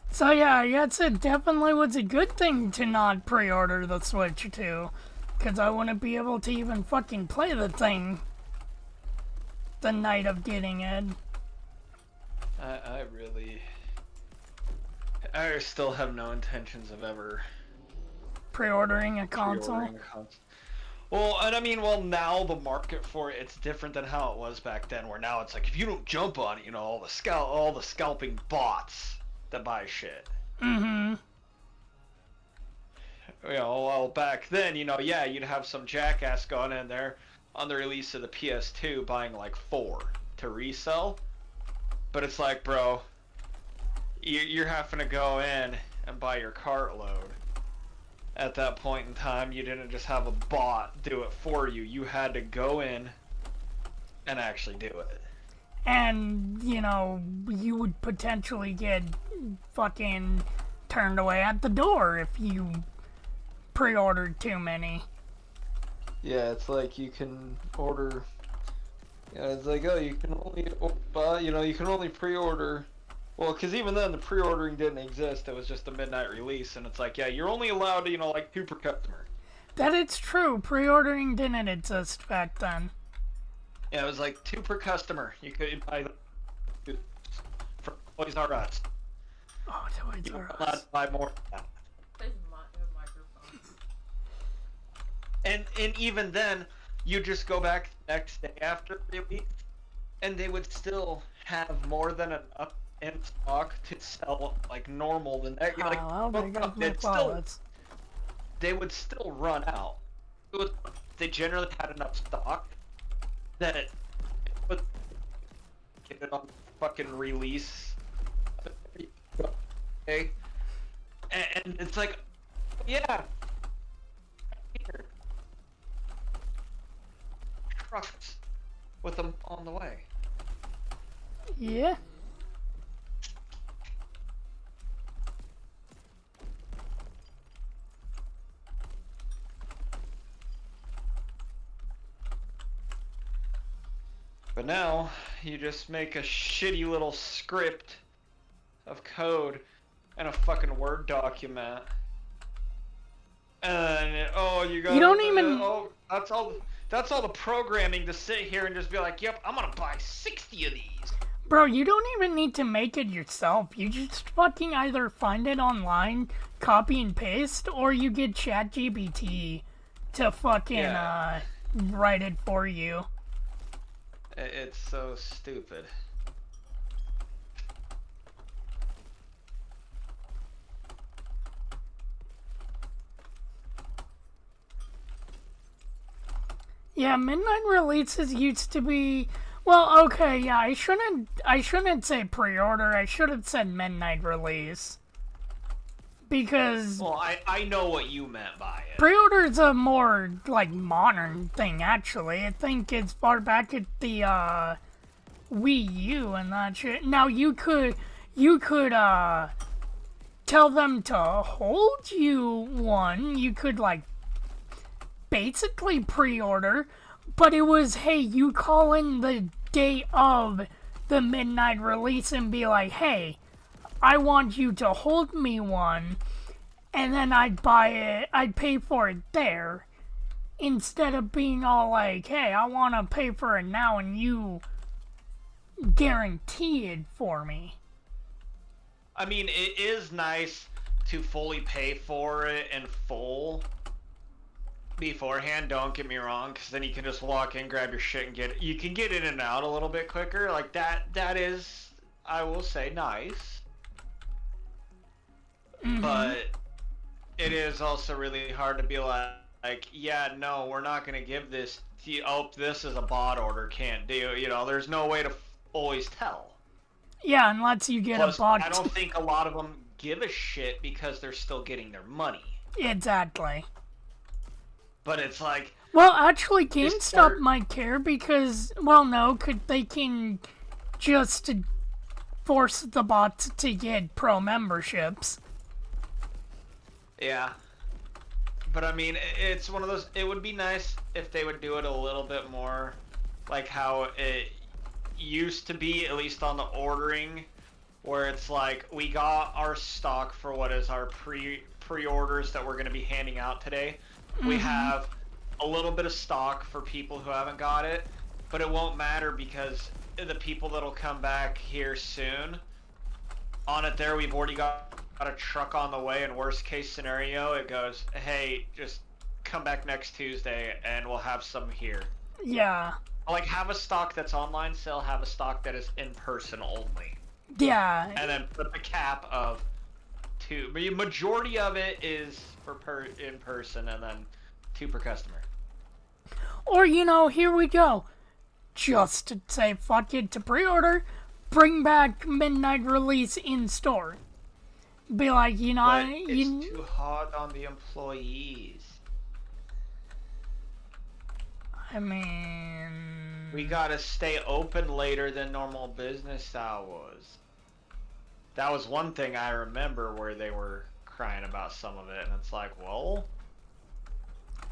So yeah, I guess it definitely was a good thing to not pre-order the Switch 2, because I wouldn't be able to even fucking play the thing the night of getting it. I still have no intentions of ever Pre-ordering a console. pre-ordering a console. Well, and I mean, well, now the market for it's different than how it was back then, where now it's like, if you don't jump on it, you know, all the scalping bots that buy shit. Mm-hmm. You know, well, back then, you know, yeah, you'd have some jackass going in there on the release of the PS2 buying like 4 to resell. But it's like, bro, you're having to go in and buy your cartload. At that point in time, you didn't just have a bot do it for you. You had to go in and actually do it. And, you know, you would potentially get fucking turned away at the door if you pre-ordered too many. Yeah, it's like you can order. Yeah, it's like, oh, you can only you can only pre-order. Well, because even then the pre-ordering didn't exist. It was just a midnight release, and it's like, yeah, you're only allowed to, like 2 per customer. That it's true. Pre-ordering didn't exist back then. Yeah, it was like 2 per customer. You could buy from Toys R Us. Oh, Toys You R were allowed Us. to buy more than that. And even then, you just go back the next day after the release, and they would still have more than enough in stock to sell like normal the next. Like, Oh, well, they got my wallets. they would still run out. They generally had enough stock that it would get it on fucking release. Okay, and it's like, yeah. Here. Trucks with them on the way. Yeah. But now, you just make a shitty little script of code in a fucking Word document. And, oh, you got. You don't even- Oh, that's all the programming to sit here and just be like, yep, I'm gonna buy 60 of these. Bro, you don't even need to make it yourself. You just fucking either find it online, copy and paste, or you get ChatGPT to fucking, write it for you. It's so stupid. Yeah, midnight releases used to be. Well, okay, yeah, I shouldn't say pre-order. I should have said midnight release. Because Well, I know what you meant by it. pre-order is a more like modern thing. Actually, I think it's far back at the Wii U and that shit. Now you could tell them to hold you one. You could like basically pre-order, but it was, hey, you call in the day of the midnight release and be like, hey, I want you to hold me one, and then I'd buy it, I'd pay for it there, instead of being all like, hey, I want to pay for it now and you guarantee it for me. I mean, it is nice to fully pay for it in full beforehand, don't get me wrong, because then you can just walk in, grab your shit, and get it. You can get in and out a little bit quicker. Like, that is, I will say, nice. Mm-hmm. But it is also really hard to be like, yeah, no, we're not gonna give this to you. Oh, this is a bot order, can't do. You know, there's no way to always tell. Yeah, unless you get Plus, a bot. I don't think a lot of them give a shit because they're still getting their money. Exactly. But it's like, Well, actually, GameStop start- might care because, well, no, they can just force the bots to get pro memberships. yeah. But I mean, it's one of those. It would be nice if they would do it a little bit more, like how it used to be, at least on the ordering, where it's like we got our stock for what is our pre-orders that we're going to be handing out today. We have a little bit of stock for people who haven't got it, but it won't matter because the people that'll come back here soon, on it there, we've already got a truck on the way, and worst case scenario, it goes, hey, just come back next Tuesday and we'll have some here. Yeah. Like, have a stock that's online sale, have a stock that is in person only. Yeah. And then put the cap of 2. But the majority of it is for in person, and then 2 per customer. Or, here we go. Just to say fuck it to pre-order, bring back midnight release in store. Be like, But it's too hard on the employees. I mean... We gotta stay open later than normal business hours. That was one thing I remember where they were crying about some of it, and it's like, well...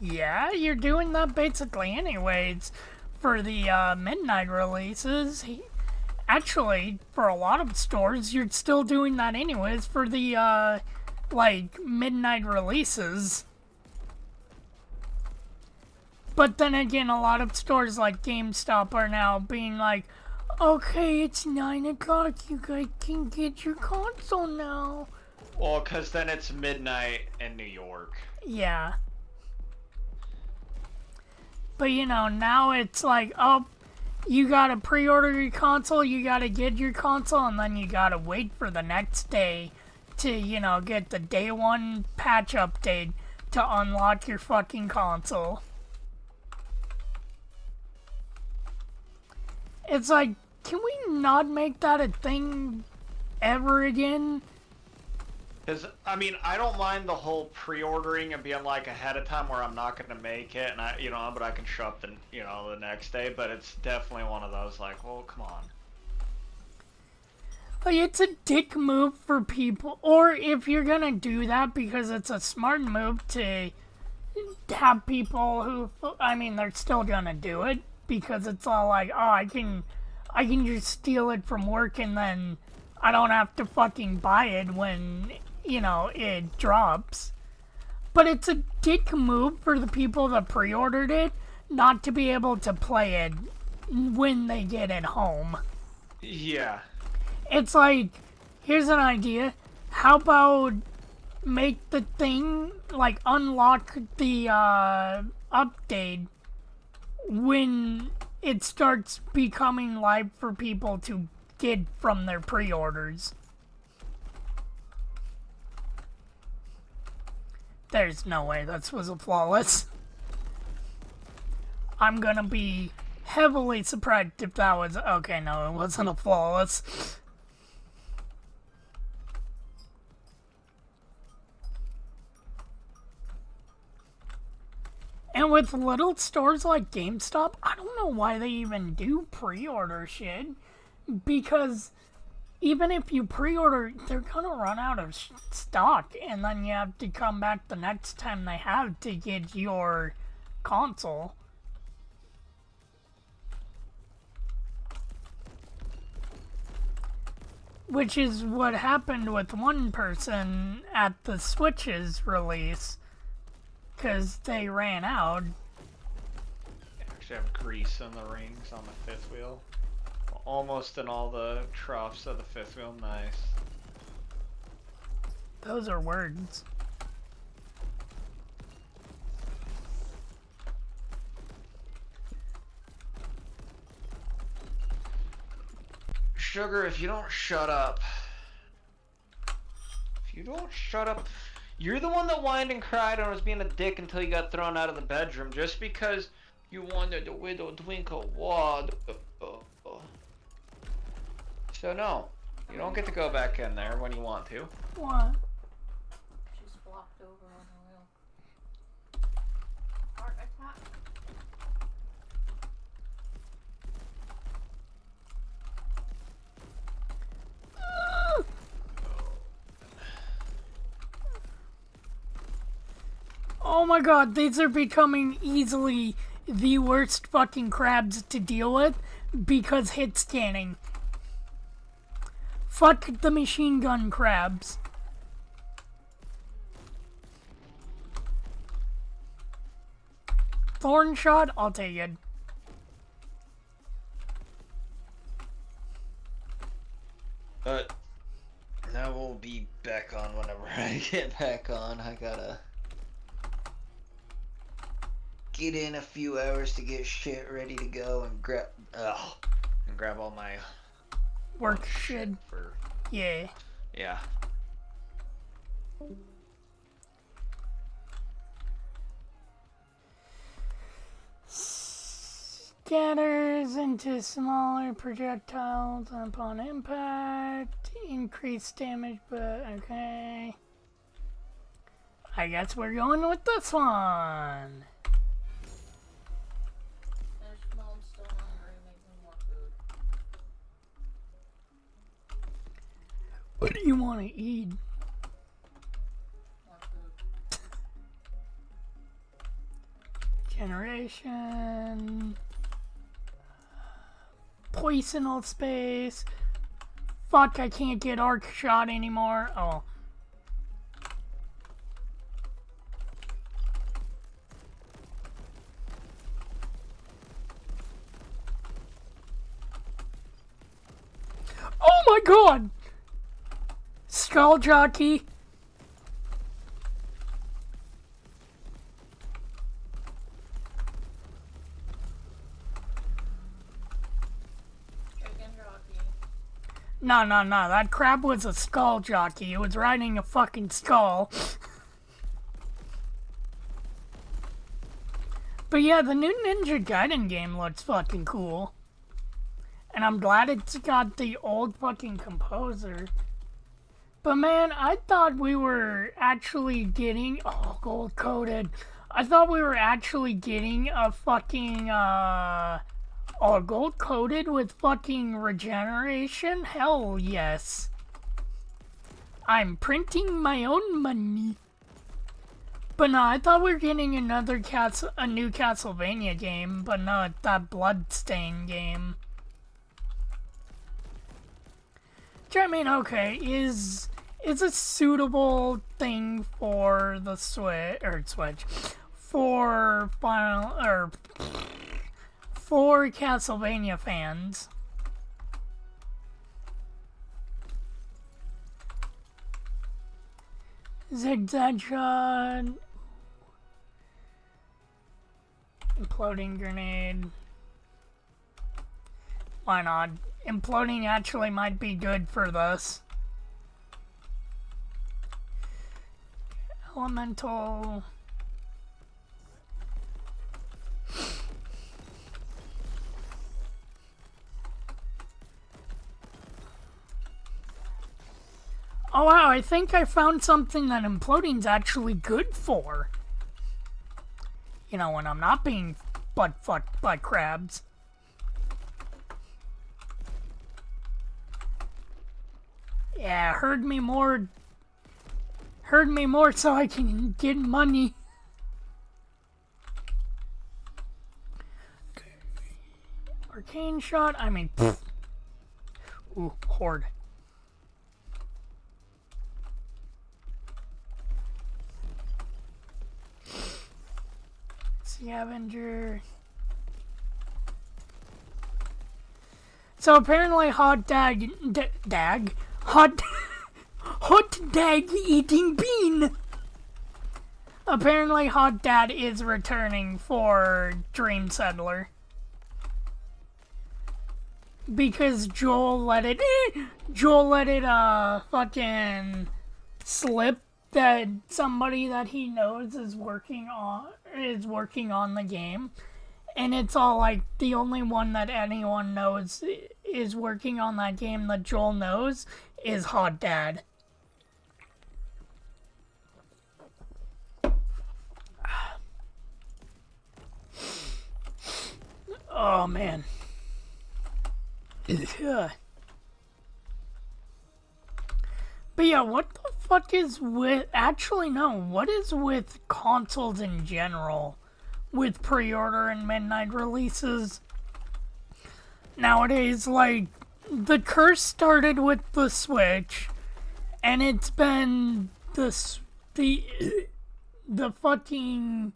Yeah, you're doing that basically anyways for the midnight releases. Actually, for a lot of stores, you're still doing that anyways for the, midnight releases. But then again, a lot of stores like GameStop are now being like, okay, it's 9 o'clock, you guys can get your console now. Well, because then it's midnight in New York. Yeah. But now it's like, oh, you gotta pre-order your console, you gotta get your console, and then you gotta wait for the next day to, get the day one patch update to unlock your fucking console. It's like, can we not make that a thing ever again? Because, I mean, I don't mind the whole pre-ordering and being like ahead of time where I'm not going to make it, and but I can show up the next day, but it's definitely one of those like, well, come on. Like, it's a dick move for people, or if you're gonna do that because it's a smart move to have people who, they're still gonna do it because it's all like, oh, I can just steal it from work and then I don't have to fucking buy it when it drops. But it's a dick move for the people that pre-ordered it not to be able to play it when they get it home. Yeah. It's like, here's an idea. How about make the thing, like, unlock the update when it starts becoming live for people to get from their pre-orders. There's no way that was a flawless. I'm gonna be heavily surprised if that was... Okay, no, it wasn't a flawless. And with little stores like GameStop, I don't know why they even do pre-order shit. Because even if you pre-order, they're gonna run out of stock. And then you have to come back the next time they have to get your console. Which is what happened with one person at the Switch's release. Because they ran out. Actually have grease in the rings on the fifth wheel. Almost in all the troughs of the fifth wheel. Nice. Those are words. Sugar, if you don't shut up. You're the one that whined and cried and was being a dick until you got thrown out of the bedroom just because you wanted the Widow Twinkle water. So no, you don't get to go back in there when you want to. What? She's flopped over on her wheel. Heart attack. Oh my god, these are becoming easily the worst fucking crabs to deal with because hit scanning. Fuck the machine gun crabs. Thorn shot, I'll take it. But now we'll be back on whenever I get back on. I gotta get in a few hours to get shit ready to go and grab all my Work shit. for Yeah. yeah. Scatters into smaller projectiles upon impact. Increased damage, but okay. I guess we're going with this one. Mom's still hungry. Make me more food. What do you want to eat? More food. Generation. Poisonal space. Fuck, I can't get arc shot anymore. Oh. Oh my god! Skull jockey. Chicken jockey. No, that crab was a skull jockey. It was riding a fucking skull. But yeah, the new Ninja Gaiden game looks fucking cool. And I'm glad it's got the old fucking composer. But man, I thought we were actually getting... Oh, gold coated. I thought we were actually getting a fucking, gold coated with fucking regeneration? Hell yes. I'm printing my own money. But no, I thought we were getting a new Castlevania game, but no, it's that Bloodstain game. Which I mean, okay, is a suitable thing for the Switch, for for Castlevania fans. Zigzag shot. Imploding grenade. Why not? Imploding actually might be good for this. Elemental. Oh wow, I think I found something that imploding's actually good for. You know, when I'm not being butt fucked by crabs. Yeah, herd me more so I can get money. Arcane shot, I mean, pfft. Ooh, horde. Scavenger. So apparently hot dag hot dag eating bean. Apparently Hot Dad is returning for Dream Settler. Because Joel let it fucking slip that somebody that he knows is working on the game, and it's all like the only one that anyone knows is working on that game that Joel knows is Hot Dad. Oh man. Ugh. But yeah, what the fuck is with... Actually, no. What is with consoles in general? With pre-order and midnight releases? Nowadays, like, the curse started with the Switch, and it's been the fucking...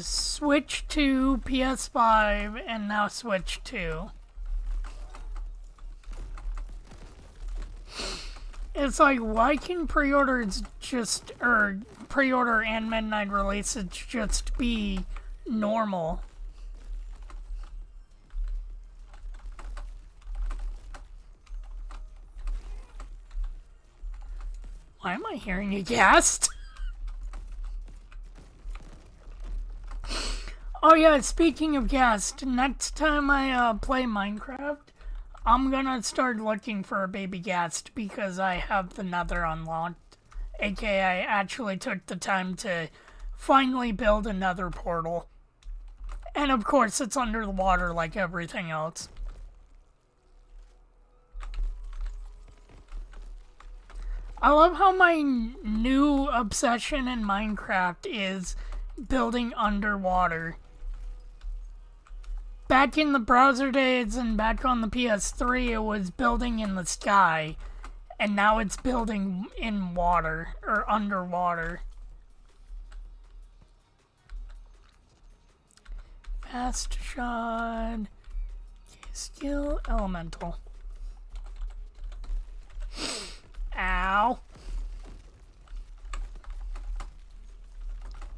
Switch 2, PS5, and now Switch 2. It's like, why can pre-orders just, or pre-order and midnight releases just be normal? Why am I hearing a ghast? Oh yeah, speaking of ghast, next time I play Minecraft, I'm gonna start looking for a baby ghast because I have the nether unlocked. AKA, I actually took the time to finally build a nether portal. And of course, it's under the water like everything else. I love how my new obsession in Minecraft is building underwater. Back in the browser days and back on the PS3, it was building in the sky. And now it's building in water, or underwater. Fast shot. Skill elemental. Ow.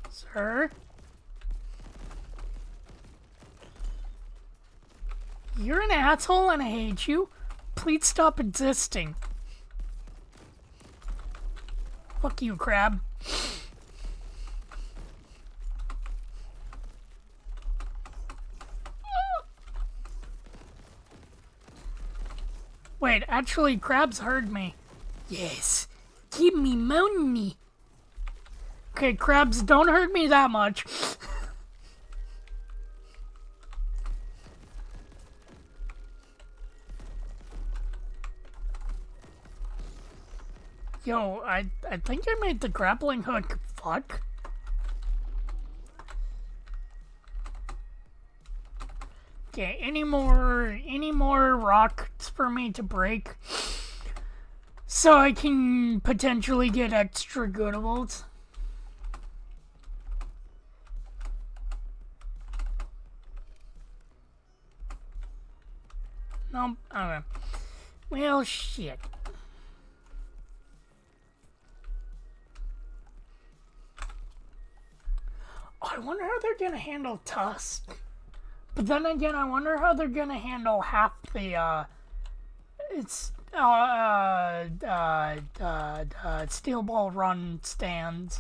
Sir? You're an asshole and I hate you. Please stop existing. Fuck you, crab. Wait, actually, crabs heard me. Yes. Give me money. Okay, crabs, don't hurt me that much. Yo, I think I made the grappling hook. Fuck. Okay, any more rocks for me to break? So I can potentially get extra goodables? Nope. Okay. Well, shit. Oh, I wonder how they're gonna handle Tusk. But then again, I wonder how they're gonna handle half the, Steel Ball Run stands.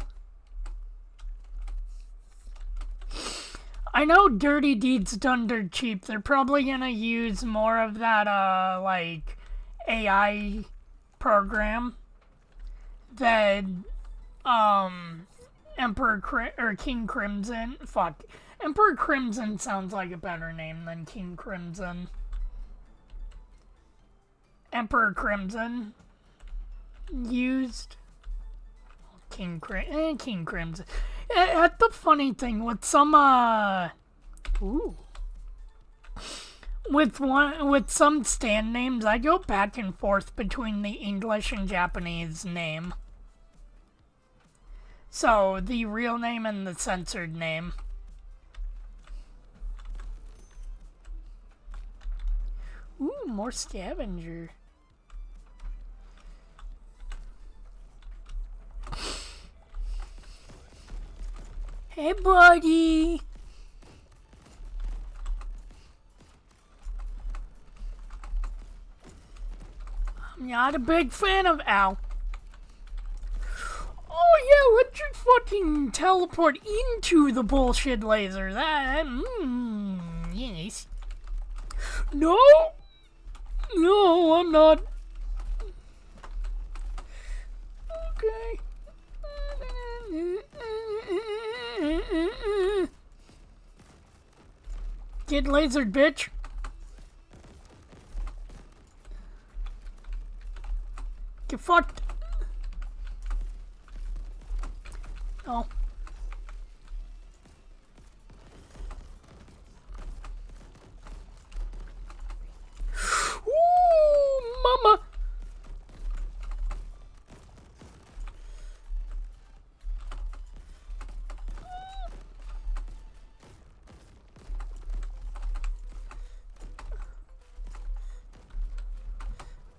I know Dirty Deeds done dirt cheap. They're probably gonna use more of that, like, AI program that, King Crimson. Fuck. Emperor Crimson sounds like a better name than King Crimson. Emperor Crimson used King Crimson. That's the funny thing with some with some stand names, I go back and forth between the English and Japanese name. So the real name and the censored name. Ooh, more scavenger. Hey, buddy. I'm not a big fan of Al. fucking teleport into the bullshit laser. That, yes. No! No, I'm not. Okay. Get lasered, bitch. Get fucked. Oh. Ooh, mama.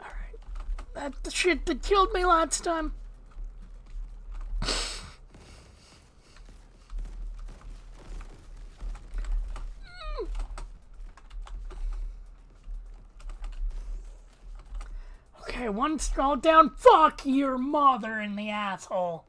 Alright. That's the shit that killed me last time. Okay, one skull down. Fuck your mother in the asshole.